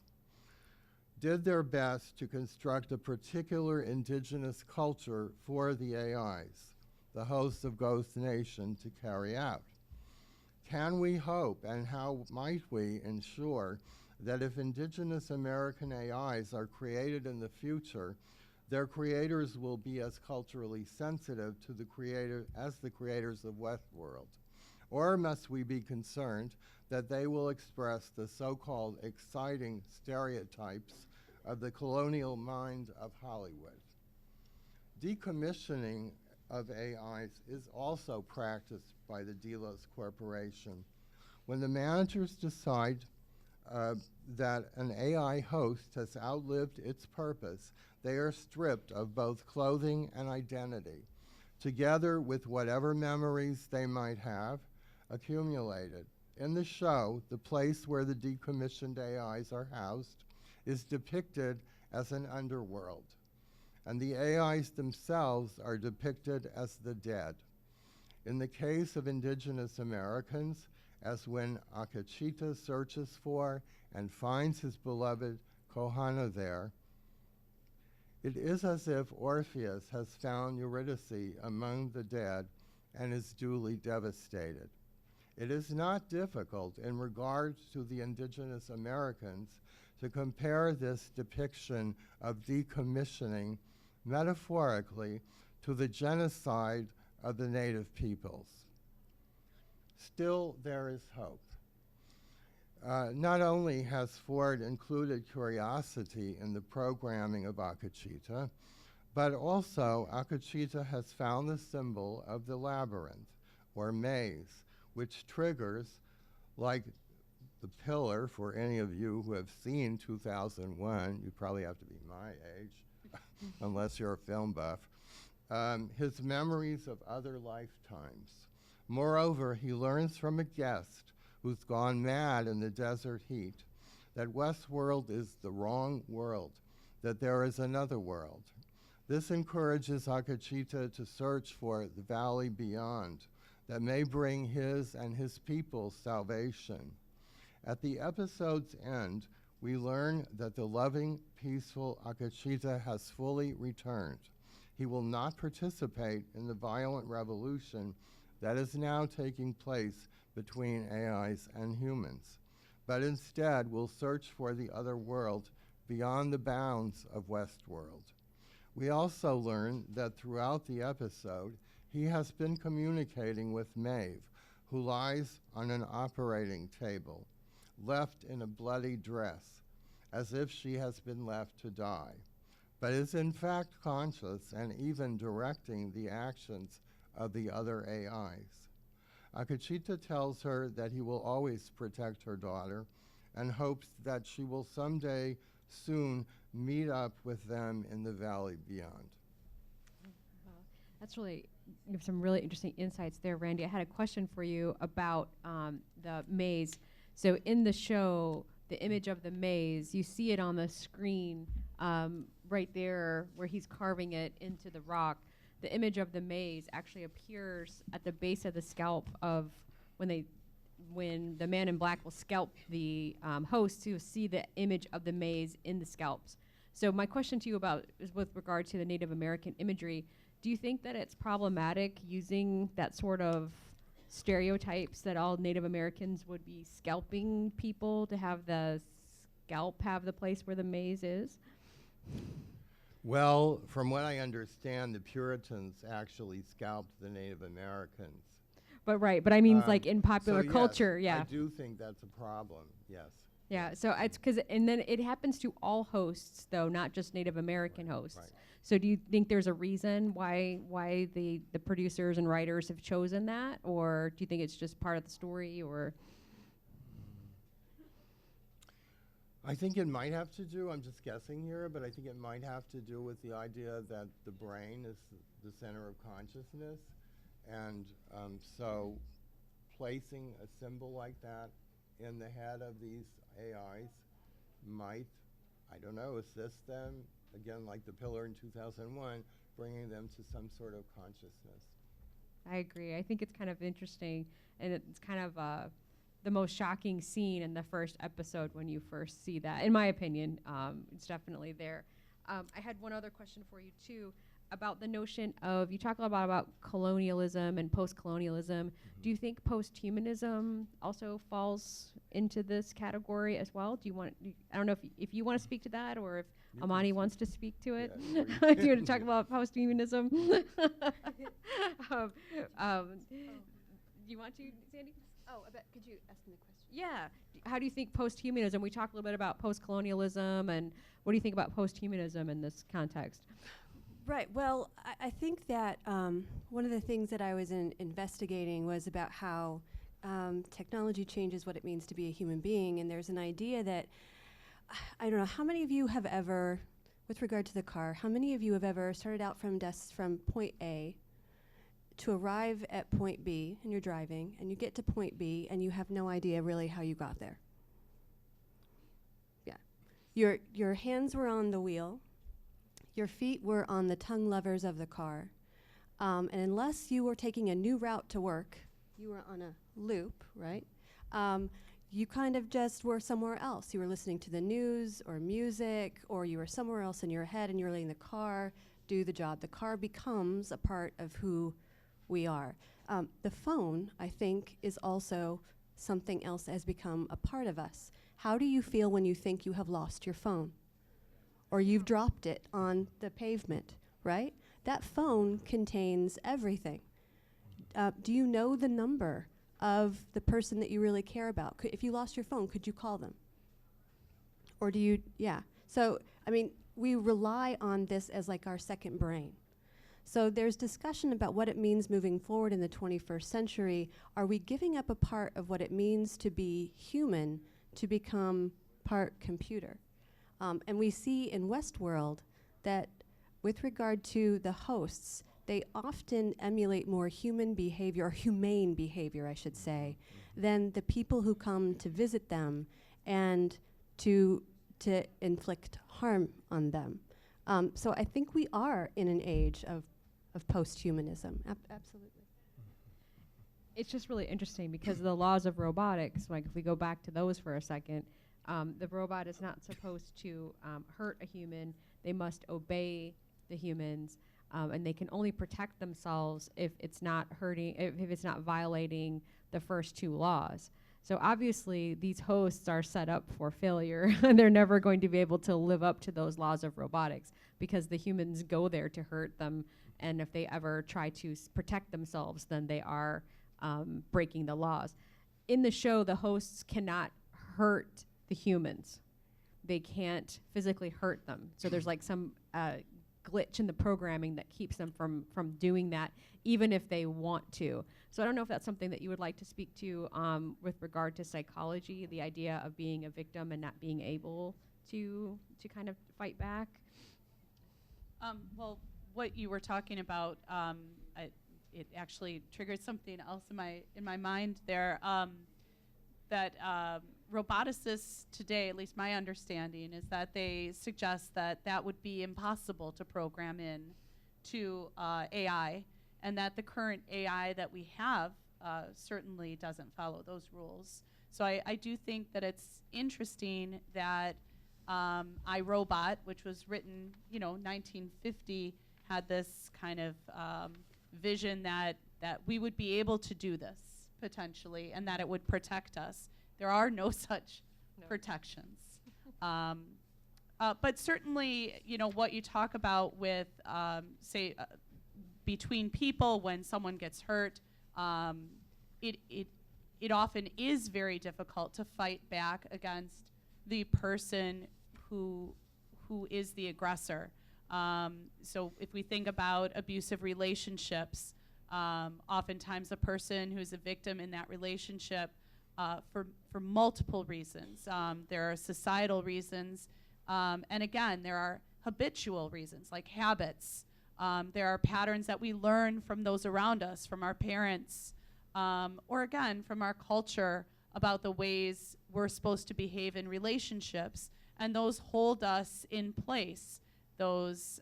did their best to construct a particular indigenous culture for the AIs, the hosts of Ghost Nation, to carry out. Can we hope, and how might we ensure that if indigenous American AIs are created in the future, their creators will be as culturally sensitive to the creator as the creators of Westworld? Or must we be concerned that they will express the so-called exciting stereotypes of the colonial mind of Hollywood? Decommissioning of AIs is also practiced by the Delos Corporation. When the managers decide that an AI host has outlived its purpose, they are stripped of both clothing and identity, together with whatever memories they might have accumulated. In the show, the place where the decommissioned AIs are housed is depicted as an underworld, and the AIs themselves are depicted as the dead. In the case of indigenous Americans, as when Akachita searches for and finds his beloved Kohana there, it is as if Orpheus has found Eurydice among the dead and is duly devastated. It is not difficult in regard to the indigenous Americans to compare this depiction of decommissioning metaphorically to the genocide of the native peoples. Still, there is hope. Not only has Ford included curiosity in the programming of Akachita, but also Akachita has found the symbol of the labyrinth, or maze, which triggers, like the pillar, for any of you who have seen 2001, you probably have to be my age, unless you're a film buff, his memories of other lifetimes. Moreover, he learns from a guest who's gone mad in the desert heat that Westworld is the wrong world, that there is another world, This encourages Akachita to search for the valley beyond that may bring his and his people's salvation. At the episode's end, we learn that the loving, peaceful Akachita has fully returned. He will not participate in the violent revolution that is now taking place between AIs and humans, but instead will search for the other world beyond the bounds of Westworld. We also learn that throughout the episode, he has been communicating with Maeve, who lies on an operating table, left in a bloody dress, as if she has been left to die, but is in fact conscious and even directing the actions of the other AIs. Akachita tells her that he will always protect her daughter and hopes that she will someday soon meet up with them in the valley beyond. That's really, you have some really interesting insights there, Randy. I had a question for you about the maze. So in the show, the image of the maze, you see it on the screen right there where he's carving it into the rock. The image of the maze actually appears at the base of the scalp of when the man in black will scalp the host, to see the image of the maze in the scalps. So my question to you is with regard to the Native American imagery, do you think that it's problematic using that sort of stereotypes that all Native Americans would be scalping people to have the scalp have the place where the maze is? Well, from what I understand, the Puritans actually scalped the Native Americans. But I mean, like in popular so culture, yes, yeah. I do think that's a problem, yes. Yeah, so it's and then it happens to all hosts, though, not just Native American hosts. Right. So do you think there's a reason why the producers and writers have chosen that, or do you think it's just part of the story, or? I think it might have to do, I'm just guessing here, but I think it might have to do with the idea that the brain is the center of consciousness. And so placing a symbol like that in the head of these AIs might, I don't know, assist them, again, like the pillar in 2001, bringing them to some sort of consciousness. I agree. I think it's kind of interesting, and it's kind of the most shocking scene in the first episode when you first see that. In my opinion, it's definitely there. I had one other question for you, too, about the notion of, you talk a lot about colonialism and post-colonialism. Mm-hmm. Do you think posthumanism also falls into this category as well? Do you want, I don't know if you want to speak to that, or if Amani wants to speak to it. Yeah, Do you want to talk about posthumanism? Do you want to, Sandy? Oh, I bet, could you ask me the question? Yeah. How do you think posthumanism, we talked a little bit about post-colonialism, and what do you think about posthumanism in this context? Right. Well, I think that one of the things that I was investigating was about how technology changes what it means to be a human being. And there's an idea that, I don't know, how many of you have ever, with regard to the car, how many of you have ever started out from point A to arrive at point B, and you're driving, and you get to point B, and you have no idea really how you got there? Yeah. Your hands were on the wheel. Your feet were on the tongue levers of the car. And unless you were taking a new route to work, you were on a loop, right? You kind of just were somewhere else. You were listening to the news or music, or you were somewhere else in your head, and you're letting the car do the job. The car becomes a part of who we are. The phone, I think, is also something else that has become a part of us. How do you feel when you think you have lost your phone? Or you've dropped it on the pavement, right? That phone contains everything. Do you know the number of the person that you really care about? If you lost your phone, could you call them? Or do you, yeah. So, I mean, we rely on this as like our second brain. So there's discussion about what it means moving forward in the 21st century. Are we giving up a part of what it means to be human to become part computer? And we see in Westworld that with regard to the hosts, they often emulate more human behavior, or humane behavior, I should say, than the people who come to visit them and to inflict harm on them. So I think we are in an age of posthumanism. Absolutely. It's just really interesting because the laws of robotics, like if we go back to those for a second, the robot is not supposed to hurt a human. They must obey the humans, and they can only protect themselves if it's not hurting, if it's not violating the first two laws. So obviously these hosts are set up for failure and they're never going to be able to live up to those laws of robotics because the humans go there to hurt them, and if they ever try to protect themselves, then they are breaking the laws. In the show, the hosts cannot hurt the humans. They can't physically hurt them. So there's like some glitch in the programming that keeps them from doing that, even if they want to. So I don't know if that's something that you would like to speak to with regard to psychology, the idea of being a victim and not being able to kind of fight back. Well, what you were talking about, it actually triggered something else in my mind there. That roboticists today, at least my understanding, is that they suggest that would be impossible to program in to AI, and that the current AI that we have certainly doesn't follow those rules. So I do think that it's interesting that iRobot, which was written, 1950, had this kind of vision that we would be able to do this potentially, and that it would protect us. There are no such protections. But certainly, what you talk about with, say, between people when someone gets hurt, it often is very difficult to fight back against the person who is the aggressor. So if we think about abusive relationships, oftentimes the person who's a victim in that relationship, for multiple reasons. There are societal reasons, and again, there are habitual reasons, like habits. There are patterns that we learn from those around us, from our parents, or again, from our culture about the ways we're supposed to behave in relationships, and those hold us in place. Those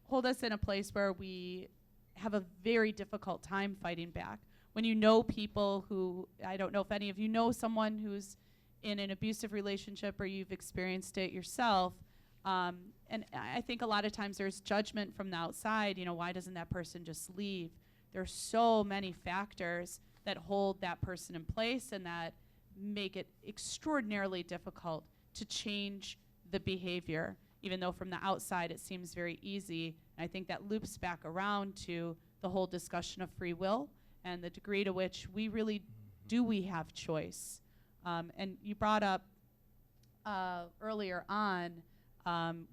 hold us in a place where we have a very difficult time fighting back. When you know people who, I don't know if any of you know someone who's in an abusive relationship or you've experienced it yourself, and I think a lot of times there's judgment from the outside, why doesn't that person just leave? There's so many factors that hold that person in place and that make it extraordinarily difficult to change the behavior, even though from the outside it seems very easy. And I think that loops back around to the whole discussion of free will and the degree to which we really we have choice. And you brought up earlier on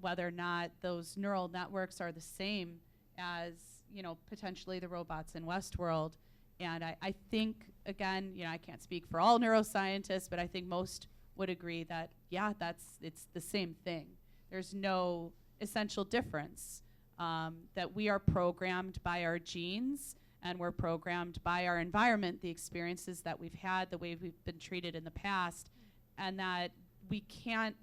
whether or not those neural networks are the same as, potentially the robots in Westworld. And I think, again, I can't speak for all neuroscientists, but I think most would agree that, yeah, it's the same thing. There's no essential difference, that we are programmed by our genes, and we're programmed by our environment, the experiences that we've had, the way we've been treated in the past, and that we can't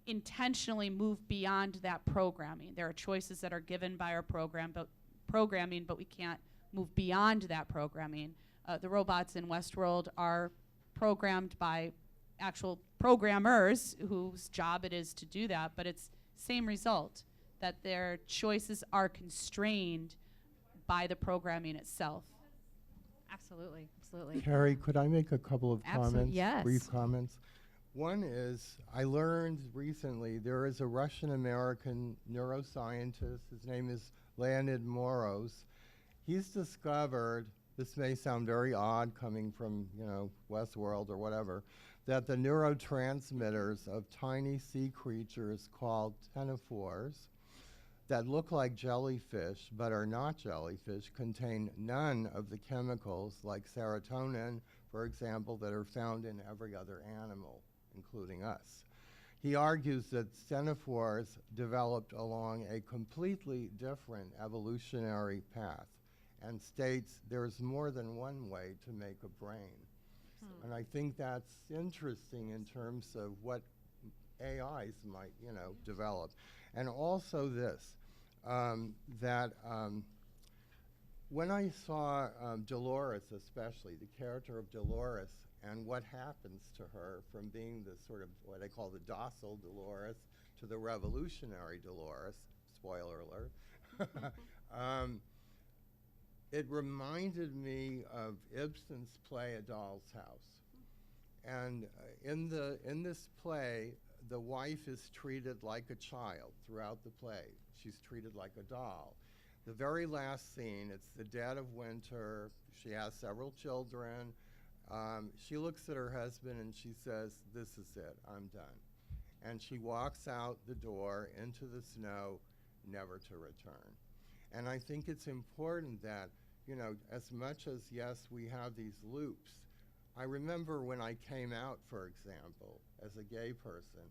intentionally move beyond that programming. There are choices that are given by our programming, but we can't move beyond that programming. The robots in Westworld are programmed by actual programmers whose job it is to do that, but it's same result, that their choices are constrained by the programming itself. Absolutely, absolutely. Carrie, could I make a couple of comments? Yes. Brief comments. One is, I learned recently there is a Russian-American neuroscientist. His name is Leonid Moros. He's discovered, this may sound very odd coming from, Westworld or whatever, that the neurotransmitters of tiny sea creatures called ctenophores that look like jellyfish but are not jellyfish contain none of the chemicals like serotonin, for example, that are found in every other animal, including us. He argues that ctenophores developed along a completely different evolutionary path and states there's more than one way to make a brain. And I think that's interesting in terms of what AIs might, develop. And also this, that when I saw Dolores, especially, the character of Dolores, and what happens to her from being the sort of what I call the docile Dolores to the revolutionary Dolores, spoiler alert, it reminded me of Ibsen's play A Doll's House. And in this play, the wife is treated like a child throughout the play. She's treated like a doll. The very last scene, it's the dead of winter. She has several children. She looks at her husband and she says, "This is it, I'm done." And she walks out the door into the snow, never to return. And I think it's important that, as much as, yes, we have these loops, I remember when I came out, for example, as a gay person,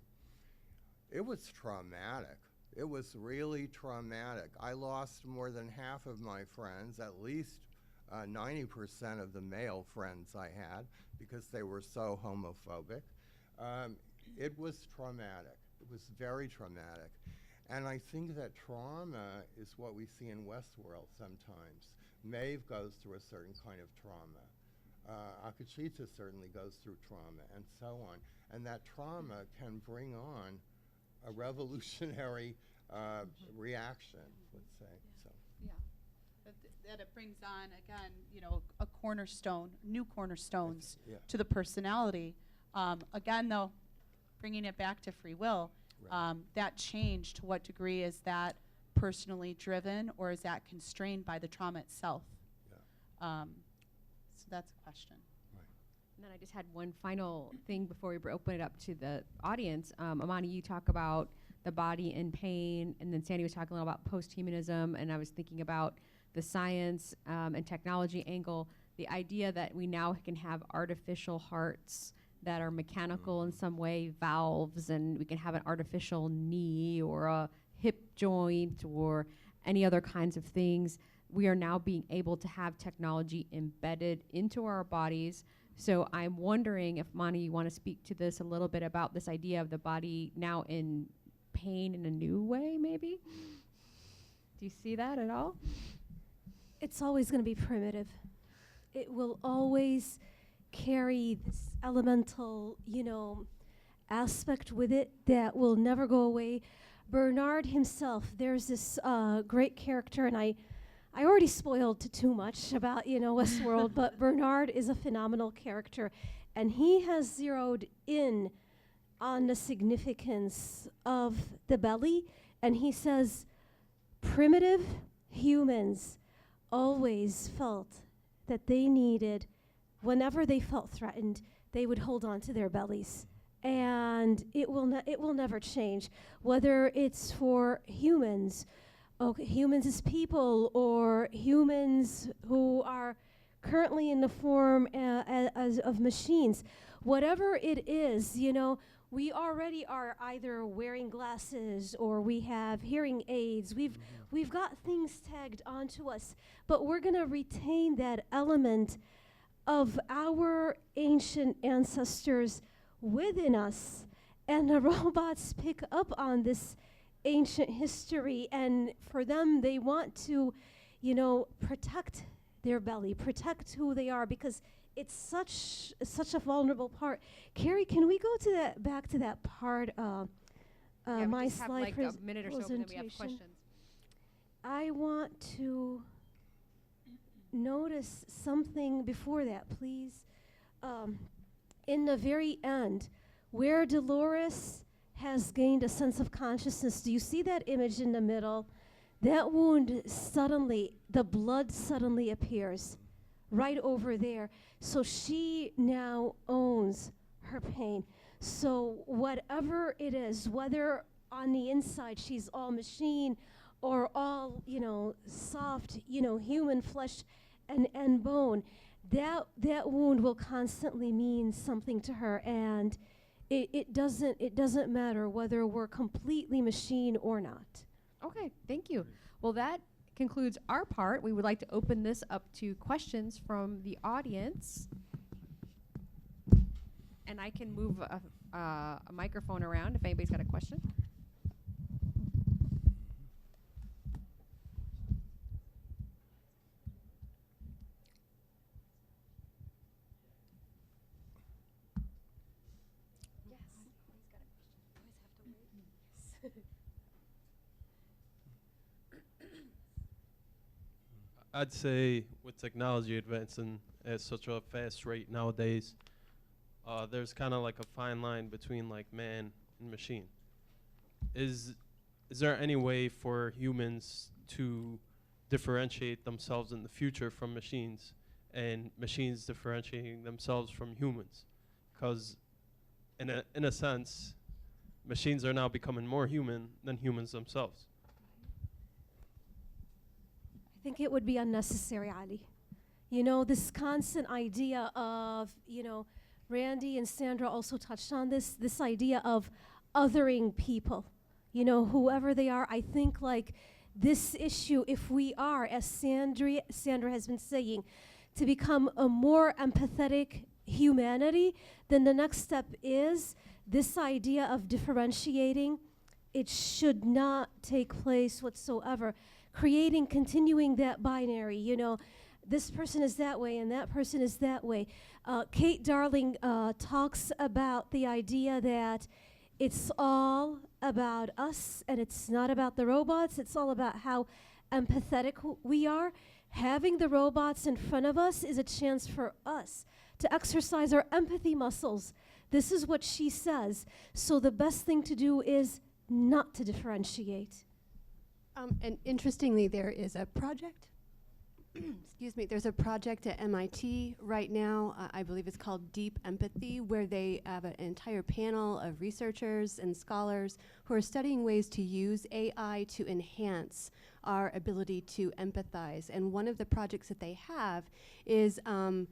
it was traumatic. It was really traumatic. I lost more than half of my friends, at least 90% of the male friends I had, because they were so homophobic. It was traumatic. It was very traumatic. And I think that trauma is what we see in Westworld sometimes. Maeve goes through a certain kind of trauma. Akachita certainly goes through trauma, and so on. And that trauma can bring on a revolutionary reaction, let's say. So. Yeah, that it brings on, again, a cornerstone, new cornerstones Yeah. to the personality. Again, though, bringing it back to free will, Right. that change, to what degree is that personally driven, or is that constrained by the trauma itself? Yeah. So that's a question. And then I just had one final thing before we open it up to the audience. Amani, you talk about the body in pain, and then Sandy was talking a little about posthumanism, and I was thinking about the science and technology angle, the idea that we now can have artificial hearts that are mechanical in some way, valves, and we can have an artificial knee or a hip joint or any other kinds of things. We are now being able to have technology embedded into our bodies. So I'm wondering if, Mani, you want to speak to this a little bit about this idea of the body now in pain in a new way, maybe? Do you see that at all? It's always going to be primitive. It will always carry this elemental, aspect with it that will never go away. Bernard himself, there's this great character, and I already spoiled too much about, Westworld, but Bernard is a phenomenal character, and he has zeroed in on the significance of the belly, and he says primitive humans always felt that they needed, whenever they felt threatened, they would hold on to their bellies. And it will never change, whether it's for humans, humans as people, or humans who are currently in the form as of machines. Whatever it is, we already are either wearing glasses or we have hearing aids. We've got things tagged onto us, but we're going to retain that element of our ancient ancestors within us, and the robots pick up on this ancient history, and for them, they want to, protect their belly, protect who they are, because it's such a vulnerable part. Carrie, can we go to back to that part? Yeah, we my just have slide like a minute or so, and then we have presentation. questions. I want to notice something before that, please. In the very end, where Dolores has gained a sense of consciousness, do you see that image in the middle? That wound suddenly, the blood suddenly appears right over there. So she now owns her pain. So whatever it is, whether on the inside she's all machine or all, soft, human flesh and bone, that wound will constantly mean something to her, and it doesn't matter whether we're completely machine or not. Okay, thank you. Well, that concludes our part. We would like to open this up to questions from the audience. And I can move a microphone around if anybody's got a question. I'd say with technology advancing at such a fast rate nowadays, there's kind of like a fine line between like man and machine. Is there any way for humans to differentiate themselves in the future from machines, and machines differentiating themselves from humans? Because in a sense, machines are now becoming more human than humans themselves. I think it would be unnecessary, Ali. You know, this constant idea of, you know, Randy and Sandra also touched on this idea of othering people, you know, whoever they are. I think like this issue, if we are, as Sandra has been saying, to become a more empathetic humanity, then the next step is this idea of differentiating. It should not take place whatsoever. Continuing that binary, you know, this person is that way and that person is that way. Kate Darling talks about the idea that it's all about us and it's not about the robots. It's all about how empathetic we are. Having the robots in front of us is a chance for us to exercise our empathy muscles. This is what she says. So the best thing to do is not to differentiate. And interestingly, there is a project. Excuse me. There's a project at MIT right now. I believe it's called Deep Empathy, where they have an entire panel of researchers and scholars who are studying ways to use AI to enhance our ability to empathize. And one of the projects that they have is, I'm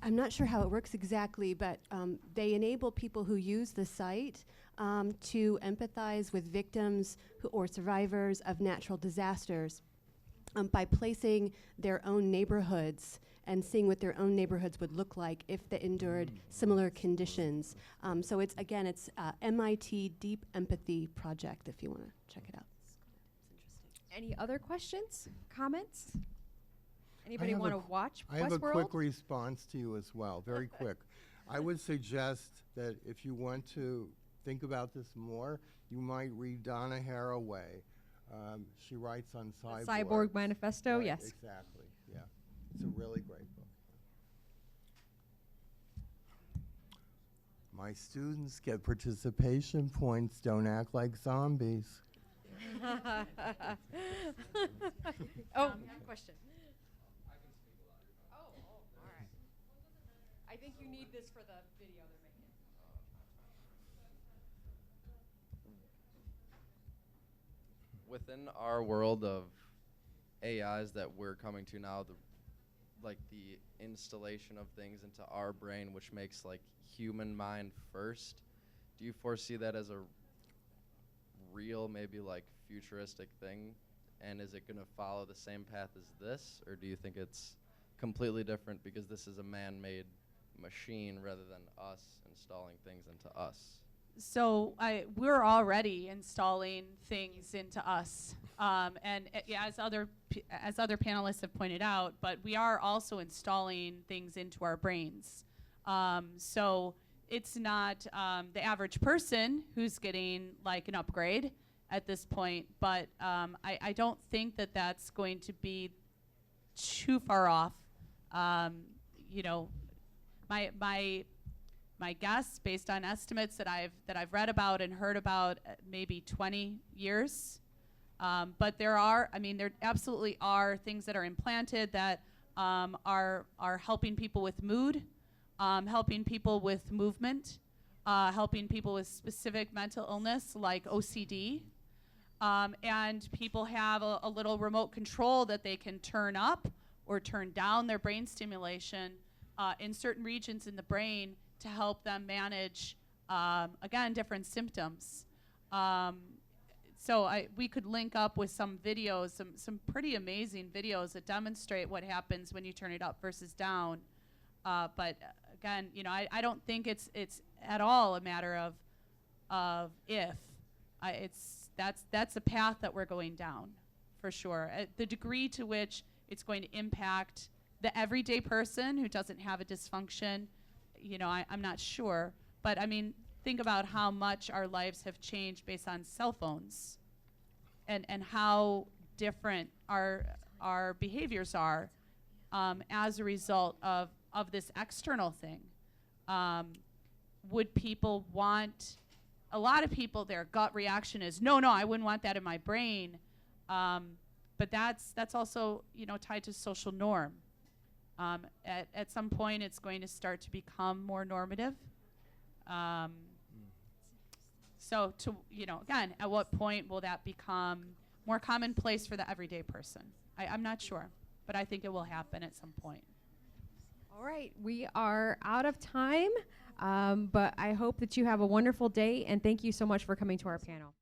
not sure how it works exactly, but they enable people who use the site to empathize with victims or survivors of natural disasters by placing their own neighborhoods and seeing what their own neighborhoods would look like if they endured similar conditions. So it's MIT Deep Empathy Project, if you want to check it out. It's interesting. Any other questions, comments? Anybody want to watch Westworld? I have a quick response to you as well, very quick. I would suggest that if you want to think about this more, you might read Donna Haraway. She writes on cyborg. Cyborg Manifesto, Right, yes. Exactly, yeah. It's a really great book. My students get participation points, don't act like zombies. Oh, question. Oh, all right. I think you need this for the video they're making. Within our world of AIs that we're coming to now, the installation of things into our brain, which makes like human mind first, do you foresee that as a real, maybe like futuristic thing? And is it going to follow the same path as this, or do you think it's completely different because this is a man-made machine rather than us installing things into us? So we're already installing things into us, and as other panelists have pointed out, but we are also installing things into our brains. So it's not the average person who's getting like an upgrade at this point, but I don't think that that's going to be too far off. You know, my guess, based on estimates that I've read about and heard about, maybe 20 years. But there absolutely are things that are implanted that are helping people with mood, helping people with movement, helping people with specific mental illness like OCD. And people have a little remote control that they can turn up or turn down their brain stimulation in certain regions in the brain to help them manage, again, different symptoms. So we could link up with some videos, some pretty amazing videos that demonstrate what happens when you turn it up versus down. But again, you know, I don't think it's at all a matter of if. That's a path that we're going down, for sure. The degree to which it's going to impact the everyday person who doesn't have a dysfunction, I'm not sure. But I mean, think about how much our lives have changed based on cell phones, and how different our behaviors are as a result of this external thing. Would people want? A lot of people, their gut reaction is, no, I wouldn't want that in my brain. But that's also tied to social norm. At some point, it's going to start to become more normative. So again, at what point will that become more commonplace for the everyday person? I'm not sure, but I think it will happen at some point. All right, we are out of time, but I hope that you have a wonderful day, and thank you so much for coming to our panel.